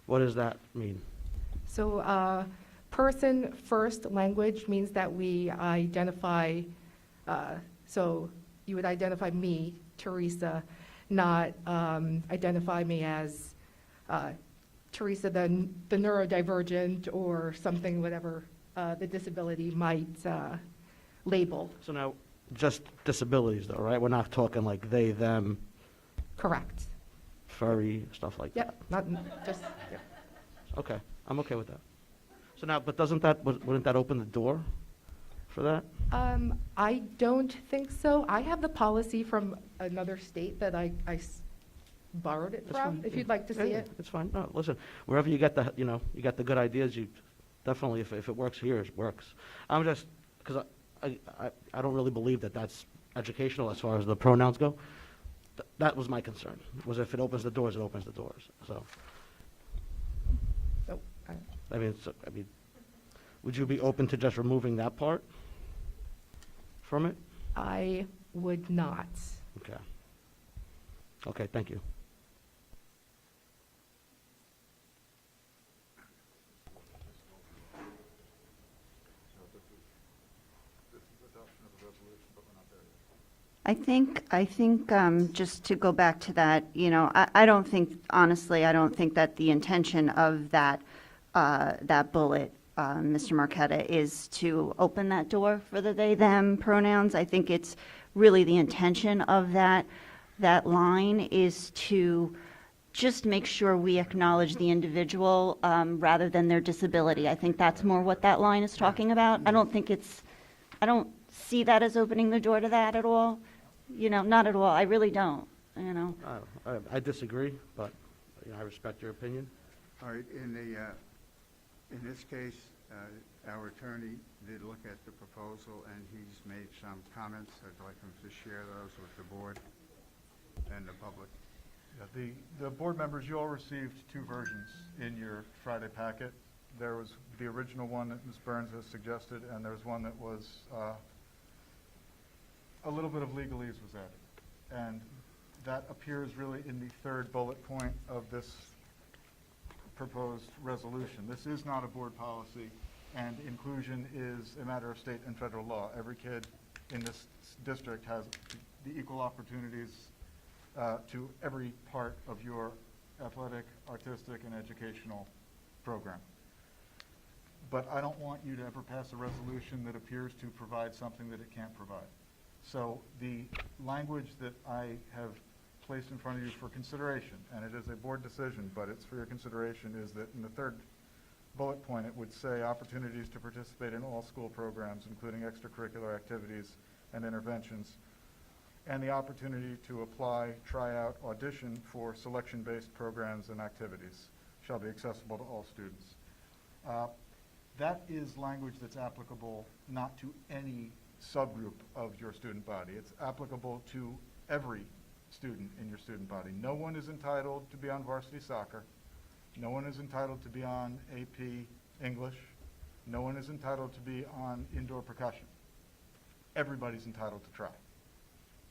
what does that mean? So person first language means that we identify, so you would identify me, Teresa, not identify me as Teresa the neurodivergent or something, whatever the disability might label. So now, just disabilities though, right? We're not talking like they, them, Correct. furry, stuff like that? Yep, not just, yep. Okay, I'm okay with that. So now, but wouldn't that open the door for that? I don't think so. I have the policy from another state that I borrowed it That's from, fine, if yeah. you'd like to Yeah, see yeah, it. it's fine. No, listen, wherever you get you got the good ideas, you definitely, if it works here, it works. I'm just, because I don't really believe that that's educational as far as the pronouns go. That was my concern, was if it opens the doors, it opens the doors, so. Nope. I mean, would you be open to just removing that part from it? I would not. Okay. Okay, thank you. I think, just to go back to that, I don't think, honestly, I don't think that the intention of that bullet, Mr. Marqueta, is to open that door for the they, them pronouns. I think it's really the intention of that line is to just make sure we acknowledge the individual, rather than their disability. I think that's more what that line is talking about. I don't see that as opening the door to that at all. Not at all. I really don't, I disagree, but I respect your opinion. All right, in this case, our attorney did look at the proposal, and he's made some comments. I'd like him to share those with the board and the public. Yeah, the board members, you all received two versions in your Friday packet. There was the original one that Ms. Burns has suggested, and there's one that was a little bit of legalese was added. And that appears really in the third bullet point of this proposed resolution. This is not a board policy, and inclusion is a matter of state and federal law. Every kid in this district has the equal opportunities to every part of your athletic, artistic, and educational program. But I don't want you to ever pass a resolution that appears to provide something that it can't provide. So the language that I have placed in front of you for consideration, and it is a board decision, but it's for your consideration, is that in the third bullet point, it would say opportunities to participate in all school programs, including extracurricular activities and interventions, and the opportunity to apply, try out, audition for selection-based programs and activities shall be accessible to all students. That is language that's applicable not to any subgroup of your student body. It's applicable to every student in your student body. No one is entitled to be on varsity soccer. No one is entitled to be on AP English. No one is entitled to be on indoor percussion. Everybody's entitled to try.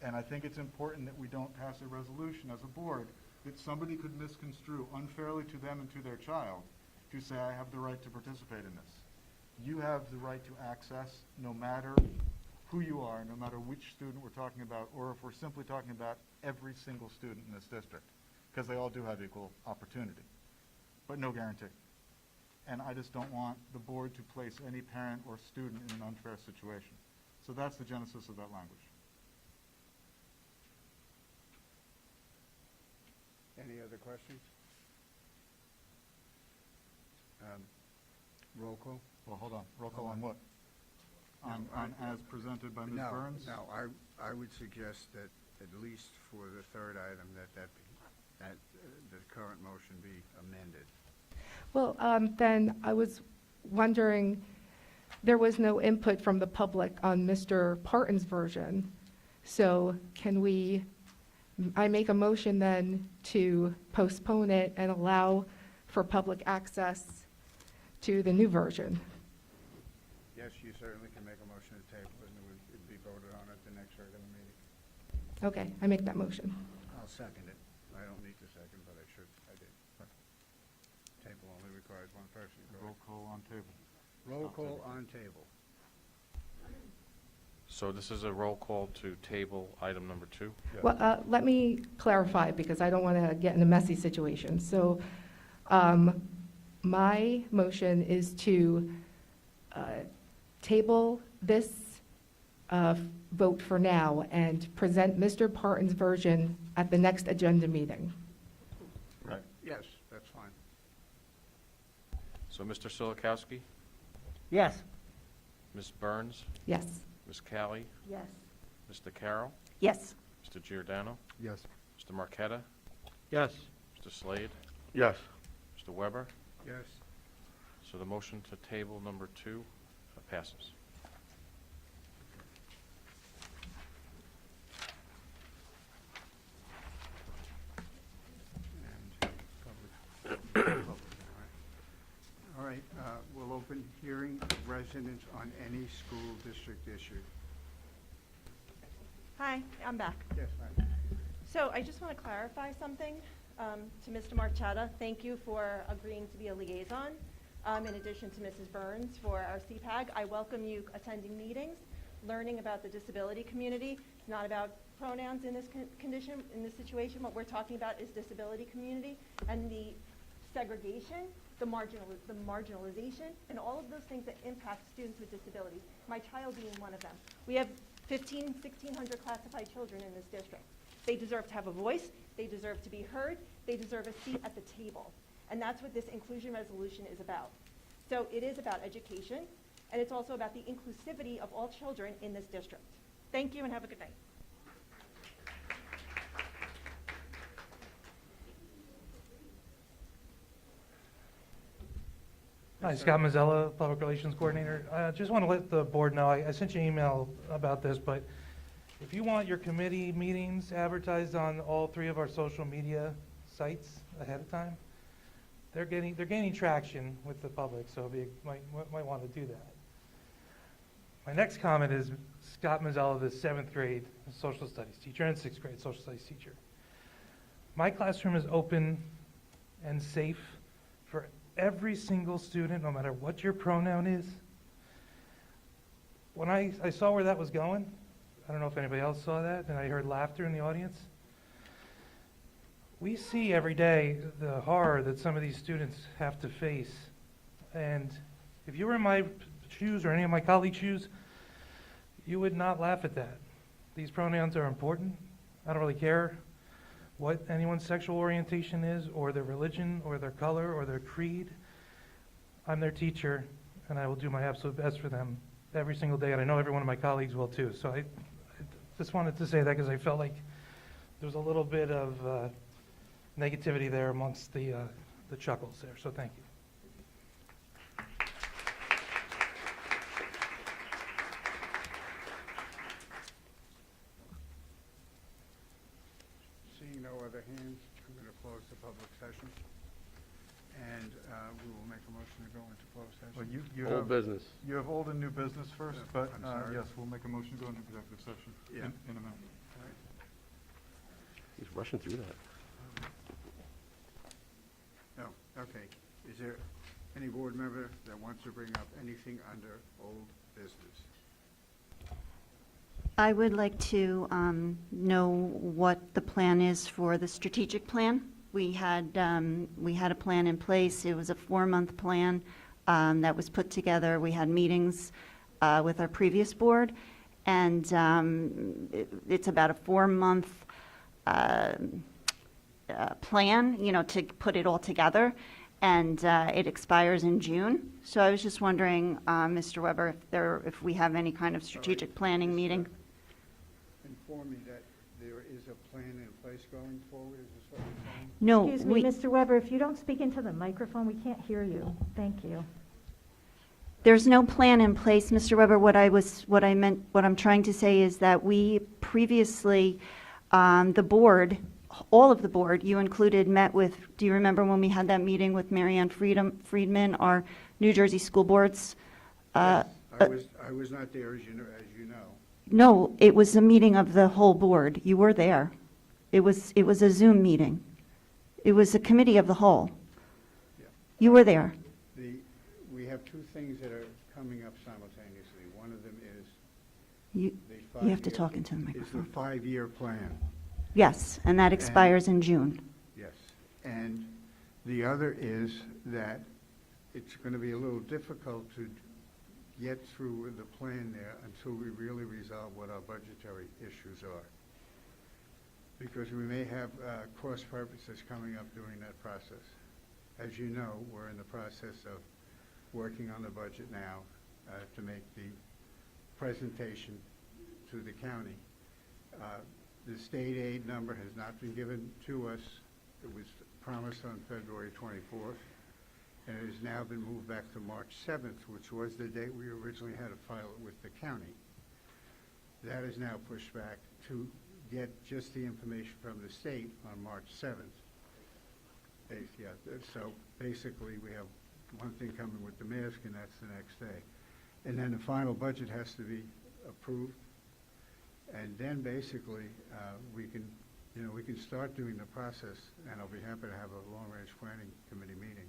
And I think it's important that we don't pass a resolution as a board that somebody could misconstrue unfairly to them and to their child to say, I have the right to participate in this. You have the right to access, no matter who you are, no matter which student we're talking about, or if we're simply talking about every single student in this district, because they all do have equal opportunity, but no guarantee. And I just don't want the board to place any parent or student in an unfair situation. So that's the genesis of that language. Any other questions? Roll call? Well, hold on. Roll call on what? On as presented by Ms. Burns? No, I would suggest that at least for the third item, that the current motion be amended. Well, then I was wondering, there was no input from the public on Mr. Parton's version. So I make a motion then to postpone it and allow for public access to the new version. Yes, you certainly can make a motion to table it, and it'd be voted on at the next regular meeting. Okay, I make that motion. I'll second it. I don't need to second, but I did. Table only requires one person. Roll call on table. Roll call on table. So this is a roll call to table item number 2? Well, let me clarify, because I don't want to get in a messy situation. So my motion is to table this vote for now and present Mr. Parton's version at the next agenda meeting. Right. Yes, that's fine. So Mr. Silikowski, Yes. Ms. Burns, Yes. Ms. Callie, Yes. Mr. Carroll, Yes. Mr. Giordano, Yes. Mr. Marqueta, Yes. Mr. Slade, Yes. Mr. Weber. Yes. So the motion to table number 2 passes. All right, we'll open hearing of residents on any school district issue. Hi, I'm back. Yes, ma'am. So I just want to clarify something to Mr. Marchetta. Thank you for agreeing to be a liaison. In addition to Mrs. Burns for our CPAG, I welcome you attending meetings, learning about the disability community. It's not about pronouns in this condition, in this situation. What we're talking about is disability community and the segregation, the marginalization, and all of those things that impact students with disabilities, my child being one of them. We have 1,600 classified children in this district. They deserve to have a voice, they deserve to be heard, they deserve a seat at the table. And that's what this inclusion resolution is about. So it is about education, and it's also about the inclusivity of all children in this district. Thank you and have a good night. Hi, Scott Mazzella, Public Relations Coordinator. I just want to let the board know, I sent you an email about this, but if you want your committee meetings advertised on all 3 of our social media sites ahead of time, they're gaining traction with the public, so you might want to do that. My next comment is Scott Mazzella, the 7th grade social studies teacher and 6th grade social studies teacher. My classroom is open and safe for every single student, no matter what your pronoun is. When I saw where that was going, I don't know if anybody else saw that, and I heard laughter in the audience. We see every day the horror that some of these students have to face. And if you were in my shoes or any of my colleagues' shoes, you would not laugh at that. These pronouns are important. I don't really care what anyone's sexual orientation is, or their religion, or their color, or their creed. I'm their teacher, and I will do my absolute best for them every single day, and I know every one of my colleagues will too. So I just wanted to say that because I felt like there was a little bit of negativity there amongst the chuckles there, so thank you. Seeing no other hands, I'm going to close the public session. And we will make a motion to go into closed session. Well, you Old have, business. you have old and new business first, but I'm sorry. yes, we'll make a motion to go into executive session Yeah. in a minute. He's rushing through that. No, okay. Is there any board member that wants to bring up anything under old business? I would like to know what the plan is for the strategic plan. We had a plan in place. It was a 4-month plan that was put together. We had meetings with our previous board, and it's about a 4-month plan, to put it all together, and it expires in June. So I was just wondering, Mr. Weber, if we have any kind of strategic planning meeting. Inform me that there is a plan in place going forward, is this what you're saying? No, Excuse me, Mr. Weber, if you don't speak into the microphone, we can't hear you. Thank you. There's no plan in place, Mr. Weber. What I'm trying to say is that we previously, the board, all of the board, you included, met with, do you remember when we had that meeting with Mary Ann Friedman, our New Jersey school boards? Yes, I was not there, as you know. No, it was a meeting of the whole board. You were there. It was a Zoom meeting. It was a committee of the whole. Yeah. You were there. We have 2 things that are coming up simultaneously. One of them is You have to talk into the It's the microphone. 5-year plan. Yes, and that expires in June. Yes. And the other is that it's going to be a little difficult to get through with the plan there until we really resolve what our budgetary issues are. Because we may have cross purposes coming up during that process. As you know, we're in the process of working on the budget now to make the presentation to the county. The state aid number has not been given to us. It was promised on February 24th, and it has now been moved back to March 7th, which was the date we originally had to file it with the county. That is now pushed back to get just the information from the state on March 7th. So basically, we have one thing coming with the mask, and that's the next day. And then the final budget has to be approved. And then basically, we can start doing the process, and I'll be happy to have a long-range planning committee meeting.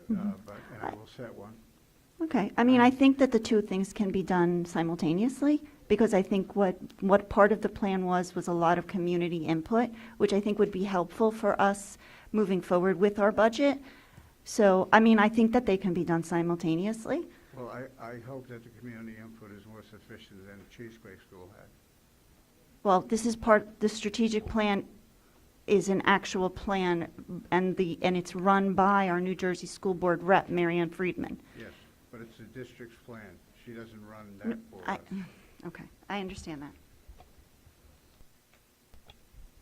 And I will set one. Okay, I mean, I think that the two things can be done simultaneously, because I think what part of the plan was a lot of community input, which I think would be helpful for us moving forward with our budget. So, I mean, I think that they can be done simultaneously. Well, I hope that the community input is more sufficient than the Cheesecake School had. Well, this is the strategic plan is an actual plan, and it's run by our New Jersey School Board rep, Marianne Friedman. Yes, but it's the district's plan. She doesn't run that for us. Okay, I understand that.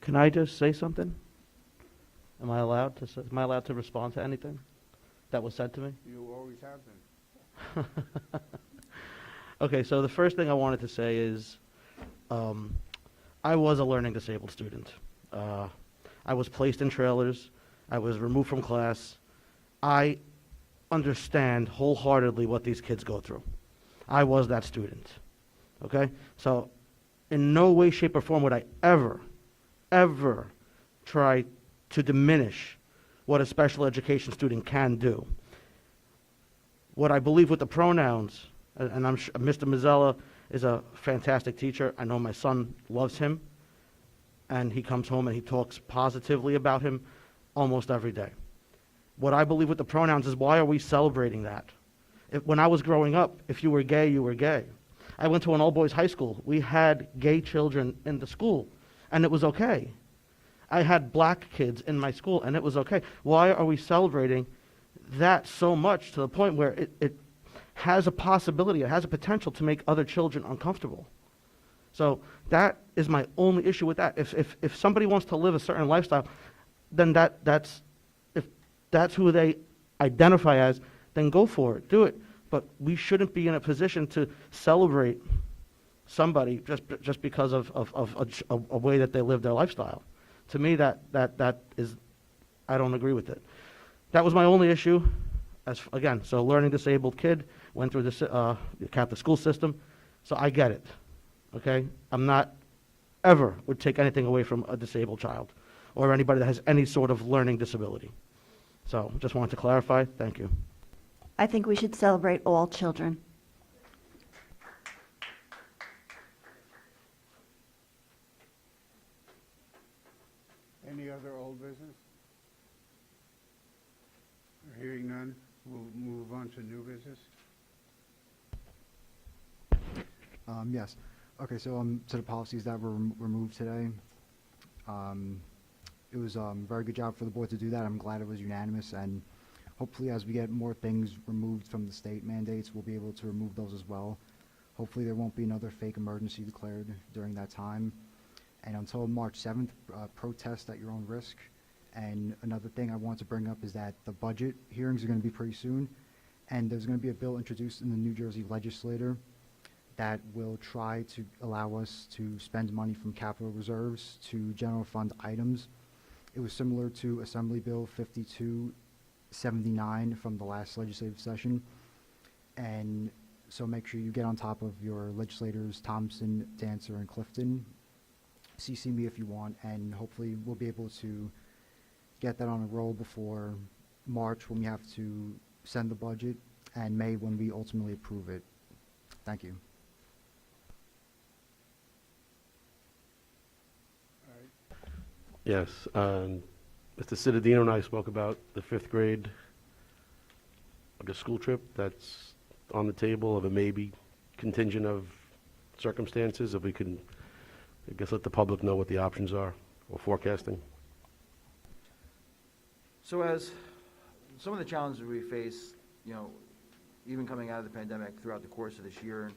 Can I just say something? Am I allowed to respond to anything that was said to me? You always have been. Okay, so the first thing I wanted to say is I was a learning disabled student. I was placed in trailers. I was removed from class. I understand wholeheartedly what these kids go through. I was that student. Okay? So in no way, shape, or form would I ever try to diminish what a special education student can do. What I believe with the pronouns, and I'm sure Mr. Mazzella is a fantastic teacher. I know my son loves him, and he comes home and he talks positively about him almost every day. What I believe with the pronouns is, why are we celebrating that? When I was growing up, if you were gay, you were gay. I went to an all-boys high school. We had gay children in the school, and it was okay. I had black kids in my school, and it was okay. Why are we celebrating that so much to the point where it has a possibility, it has a potential to make other children uncomfortable? So that is my only issue with that. If somebody wants to live a certain lifestyle, then if that's who they identify as, then go for it, do it. But we shouldn't be in a position to celebrate somebody just because of a way that they live their lifestyle. To me, that is, I don't agree with it. That was my only issue. Again, so learning disabled kid, went through the Catholic school system, so I get it. Okay, I'm not ever would take anything away from a disabled child or anybody that has any sort of learning disability. So just wanted to clarify. Thank you. I think we should celebrate all children. Any other old business? Hearing none, we'll move on to new business. Yes. Okay, so to the policies that were removed today, it was a very good job for the board to do that. I'm glad it was unanimous, and hopefully as we get more things removed from the state mandates, we'll be able to remove those as well. Hopefully there won't be another fake emergency declared during that time. And until March 7th, protest at your own risk. And another thing I want to bring up is that the budget hearings are going to be pretty soon, and there's going to be a bill introduced in the New Jersey legislature that will try to allow us to spend money from capital reserves to general fund items. It was similar to Assembly Bill 5279 from the last legislative session. And so make sure you get on top of your legislators, Thompson, Dancer, and Clifton. CC me if you want, and hopefully we'll be able to get that on a roll before March when we have to send the budget, and May when we ultimately approve it. Thank you. Yes. Mr. Cittadino and I spoke about the 5th grade, like a school trip that's on the table of a maybe contingent of circumstances, if we can, I guess, let the public know what the options are or forecasting. So as some of the challenges we face, even coming out of the pandemic throughout the course of this year,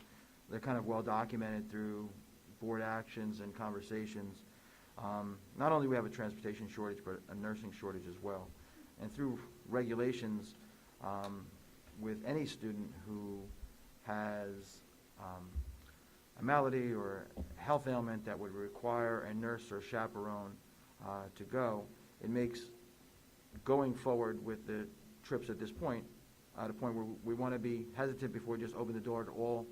they're kind of well documented through board actions and conversations. Not only do we have a transportation shortage, but a nursing shortage as well. And through regulations, with any student who has a malady or a health ailment that would require a nurse or chaperone to go, it makes going forward with the trips at this point, at a point where we want to be hesitant before we just open the door to all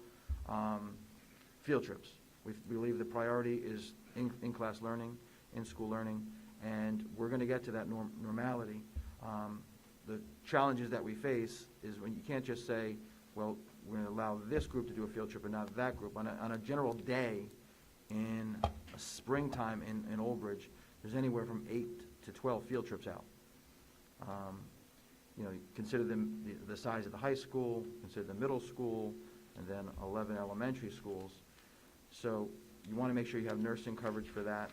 field trips. We believe the priority is in-class learning, in-school learning, and we're going to get to that normality. The challenges that we face is when you can't just say, well, we're going to allow this group to do a field trip and not that group. On a general day in springtime in Old Bridge, there's anywhere from 8 to 12 field trips out. Consider the size of the high school, consider the middle school, and then 11 elementary schools. So you want to make sure you have nursing coverage for that.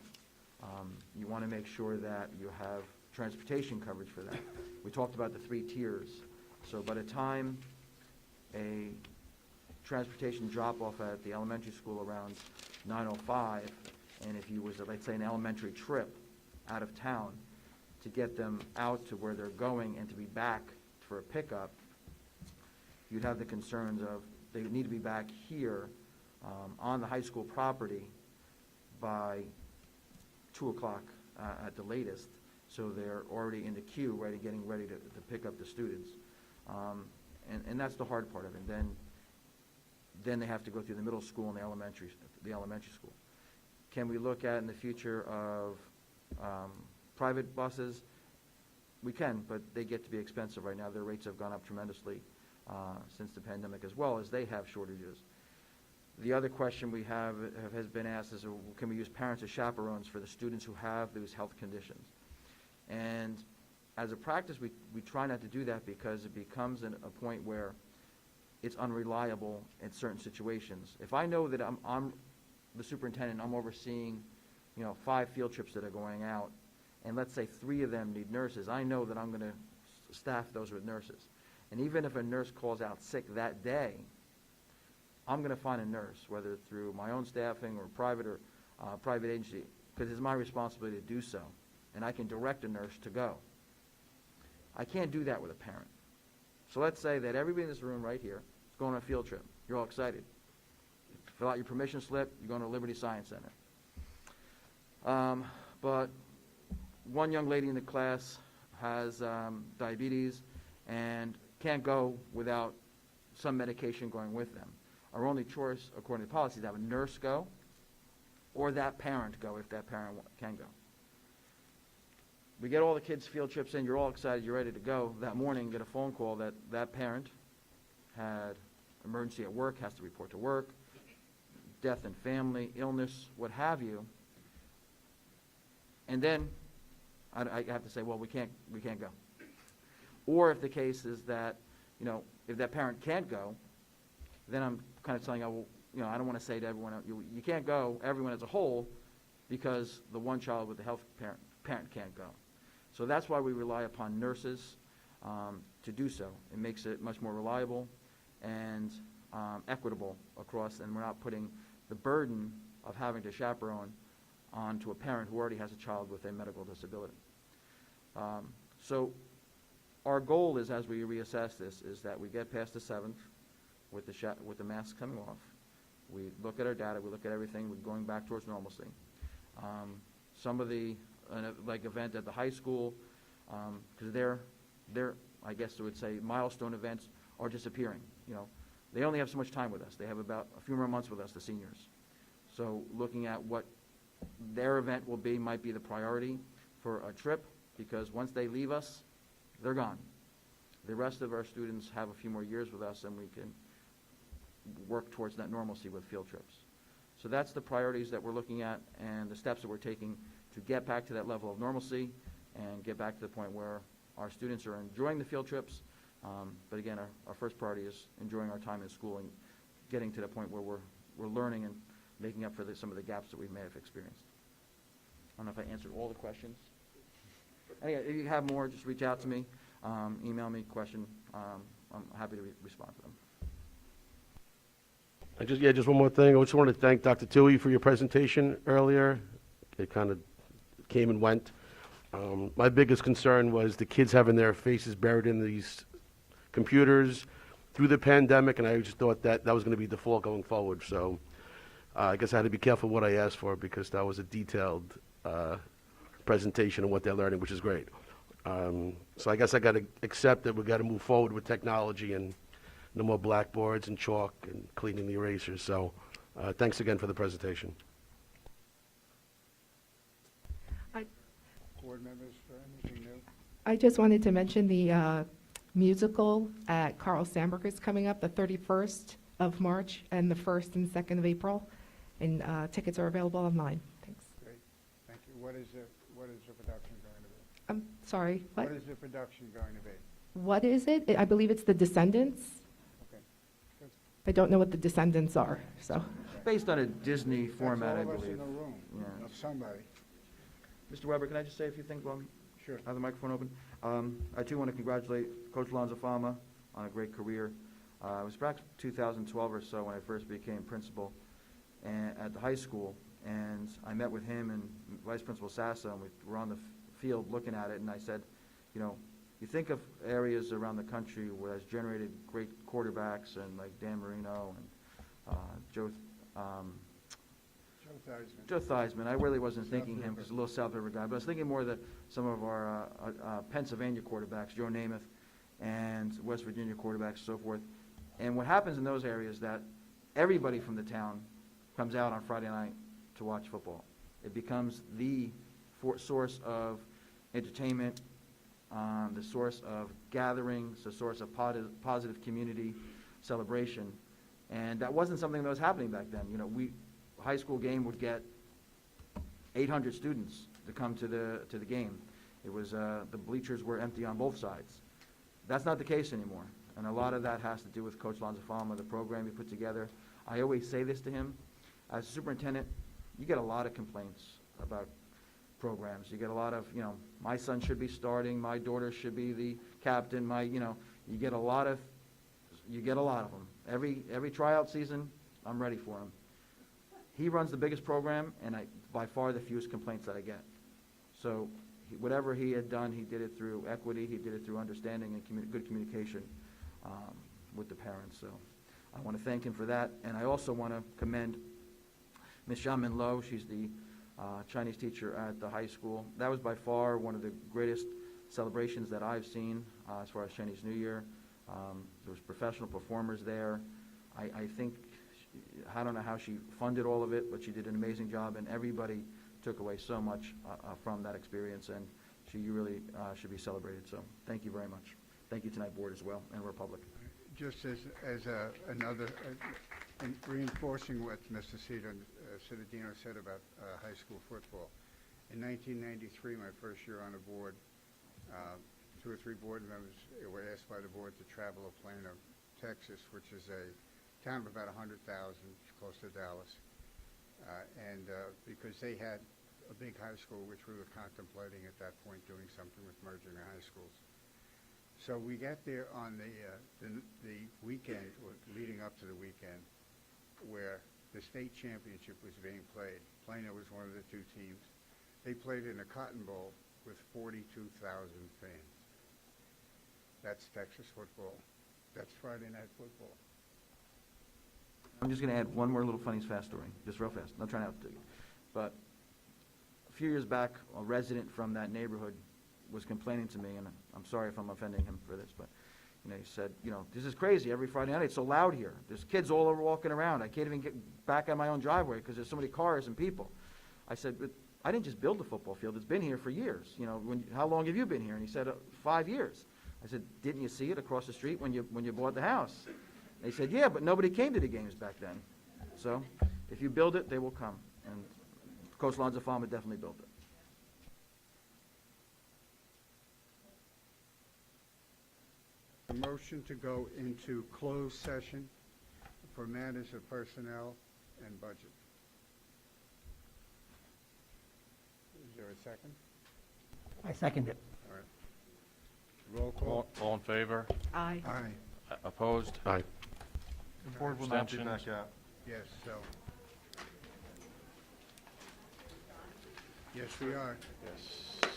You want to make sure that you have transportation coverage for that. We talked about the 3 tiers. So by the time a transportation drop-off at the elementary school around 9:05, and if you was, let's say, an elementary trip out of town, to get them out to where they're going and to be back for a pickup, you'd have the concerns of they need to be back here on the high school property by 2 o'clock at the latest, so they're already in the queue, getting ready to pick up the students. And that's the hard part of it. Then they have to go through the middle school and the elementary school. Can we look at in the future of private buses? We can, but they get to be expensive right now. Their rates have gone up tremendously since the pandemic, as well as they have shortages. The other question we has been asked is, can we use parents as chaperones for the students who have those health conditions? And as a practice, we try not to do that because it becomes a point where it's unreliable in certain situations. If I know that I'm the superintendent, I'm overseeing 5 field trips that are going out, and let's say 3 of them need nurses, I know that I'm going to staff those with nurses. And even if a nurse calls out sick that day, I'm going to find a nurse, whether through my own staffing or private agency, because it's my responsibility to do so. And I can direct a nurse to go. I can't do that with a parent. So let's say that everybody in this room right here is going on a field trip. You're all excited. You fill out your permission slip, you're going to Liberty Science Center. But one young lady in the class has diabetes and can't go without some medication going with them. Our only choice, according to policy, is to have a nurse go or that parent go if that parent can go. We get all the kids' field trips in, you're all excited, you're ready to go. That morning, get a phone call that that parent had emergency at work, has to report to work, death in family, illness, what have you. And then I have to say, well, we can't go. Or if the case is that, if that parent can't go, then I'm kind of telling, I don't want to say to everyone, you can't go, everyone as a whole, because the one child with the health parent can't go. So that's why we rely upon nurses to do so. It makes it much more reliable and equitable across, and we're not putting the burden of having to chaperone onto a parent who already has a child with a medical disability. So our goal is, as we reassess this, is that we get past the 7th with the masks coming off. We look at our data, we look at everything, we're going back towards normalcy. Some of the event at the high school, because they're, I guess I would say, milestone events are disappearing. They only have so much time with us. They have about a few more months with us, the seniors. So looking at what their event will be might be the priority for a trip, because once they leave us, they're gone. The rest of our students have a few more years with us, and we can work towards that normalcy with field trips. So that's the priorities that we're looking at and the steps that we're taking to get back to that level of normalcy and get back to the point where our students are enjoying the field trips. But again, our first priority is enjoying our time in school and getting to the point where we're learning and making up for some of the gaps that we may have experienced. I don't know if I answered all the questions. Anyway, if you have more, just reach out to me, email me, question. I'm happy to respond to them. Just one more thing. I just want to thank Dr. Tui for your presentation earlier. It kind of came and went. My biggest concern was the kids having their faces buried in these computers through the pandemic, and I just thought that was going to be the default going forward. So I guess I had to be careful what I asked for, because that was a detailed presentation of what they're learning, which is great. So I guess I got to accept that we got to move forward with technology and no more blackboards and chalk and cleaning the erasers. So thanks again for the presentation. Board members, for anything new? I just wanted to mention the musical at Carl Sandburg is coming up the 31st of March and the 1st and 2nd of April, and tickets are available online. Thanks. Great, thank you. What is the production going to be? I'm sorry, what? What is the production going to be? What is it? I believe it's The Descendants. Okay, good. I don't know what The Descendants are, so. Based on a Disney format, I That's all of us believe. in a room Yeah. of somebody. Mr. Weber, can I just say a few things while Sure. I have the microphone open? I too want to congratulate Coach Lonzo Fama on a great career. It was back 2012 or so when I first became principal at the high school, and I met with him and Vice Principal Sasso, and we were on the field looking at it, and I said, you know, you think of areas around the country where has generated great quarterbacks, and like Dan Marino and Joe Theismann. I really wasn't thinking him, because a little South River guy, but I was thinking more that some of our Pennsylvania quarterbacks, Joe Namath, and West Virginia quarterbacks, so forth. And what happens in those areas that everybody from the town comes out on Friday night to watch football. It becomes the source of entertainment, the source of gatherings, the source of positive community celebration. And that wasn't something that was happening back then. You know, high school game would get 800 students to come to the game. It was the bleachers were empty on both sides. That's not the case anymore, and a lot of that has to do with Coach Lonzo Fama, the program he put together. I always say this to him: as a superintendent, you get a lot of complaints about programs. You get a lot of, you know, my son should be starting, my daughter should be the captain. You get a lot of them. Every tryout season, I'm ready for him. He runs the biggest program, and by far the fewest complaints that I get. So whatever he had done, he did it through equity, he did it through understanding and good communication with the parents. So I want to thank him for that. And I also want to commend Ms. Xiaomin Lo. She's the Chinese teacher at the high school. That was by far one of the greatest celebrations that I've seen as far as Chinese New Year. There was professional performers there. I think, I don't know how she funded all of it, but she did an amazing job, and everybody took away so much from that experience, and she really should be celebrated. So thank you very much. Thank you tonight, board, as well, and Republic. Just as another, reinforcing what Mr. Cittadino said about high school football. In 1993, my first year on the board, 2 or 3 board members were asked by the board to travel to Plano, Texas, which is a town of about 100,000, close to Dallas, and because they had a big high school, which we were contemplating at that point doing something with merging the high schools. So we got there on the weekend, or leading up to the weekend, where the state championship was being played. Plano was one of the 2 teams. They played in a Cotton Bowl with 42,000 fans. That's Texas football. That's Friday night football. I'm just going to add one more little funny fast story, just real fast. I'm not trying to outdo you. But a few years back, a resident from that neighborhood was complaining to me, and I'm sorry if I'm offending him for this, but he said, this is crazy. Every Friday night, it's so loud here. There's kids all over walking around. I can't even get back on my own driveway because there's so many cars and people. I said, but I didn't just build the football field. It's been here for years. How long have you been here? And he said, 5 years. I said, didn't you see it across the street when you bought the house? They said, yeah, but nobody came to the games back then. So if you build it, they will come. And Coach Lonzo Fama definitely built it. A motion to go into closed session for matters of personnel and budget. Is there a second? I second it. All right. Roll call. All in favor? Aye. Aye. Opposed? Aye. The board will not be Abstentions? back out. Yes, so. Yes, we are. Yes.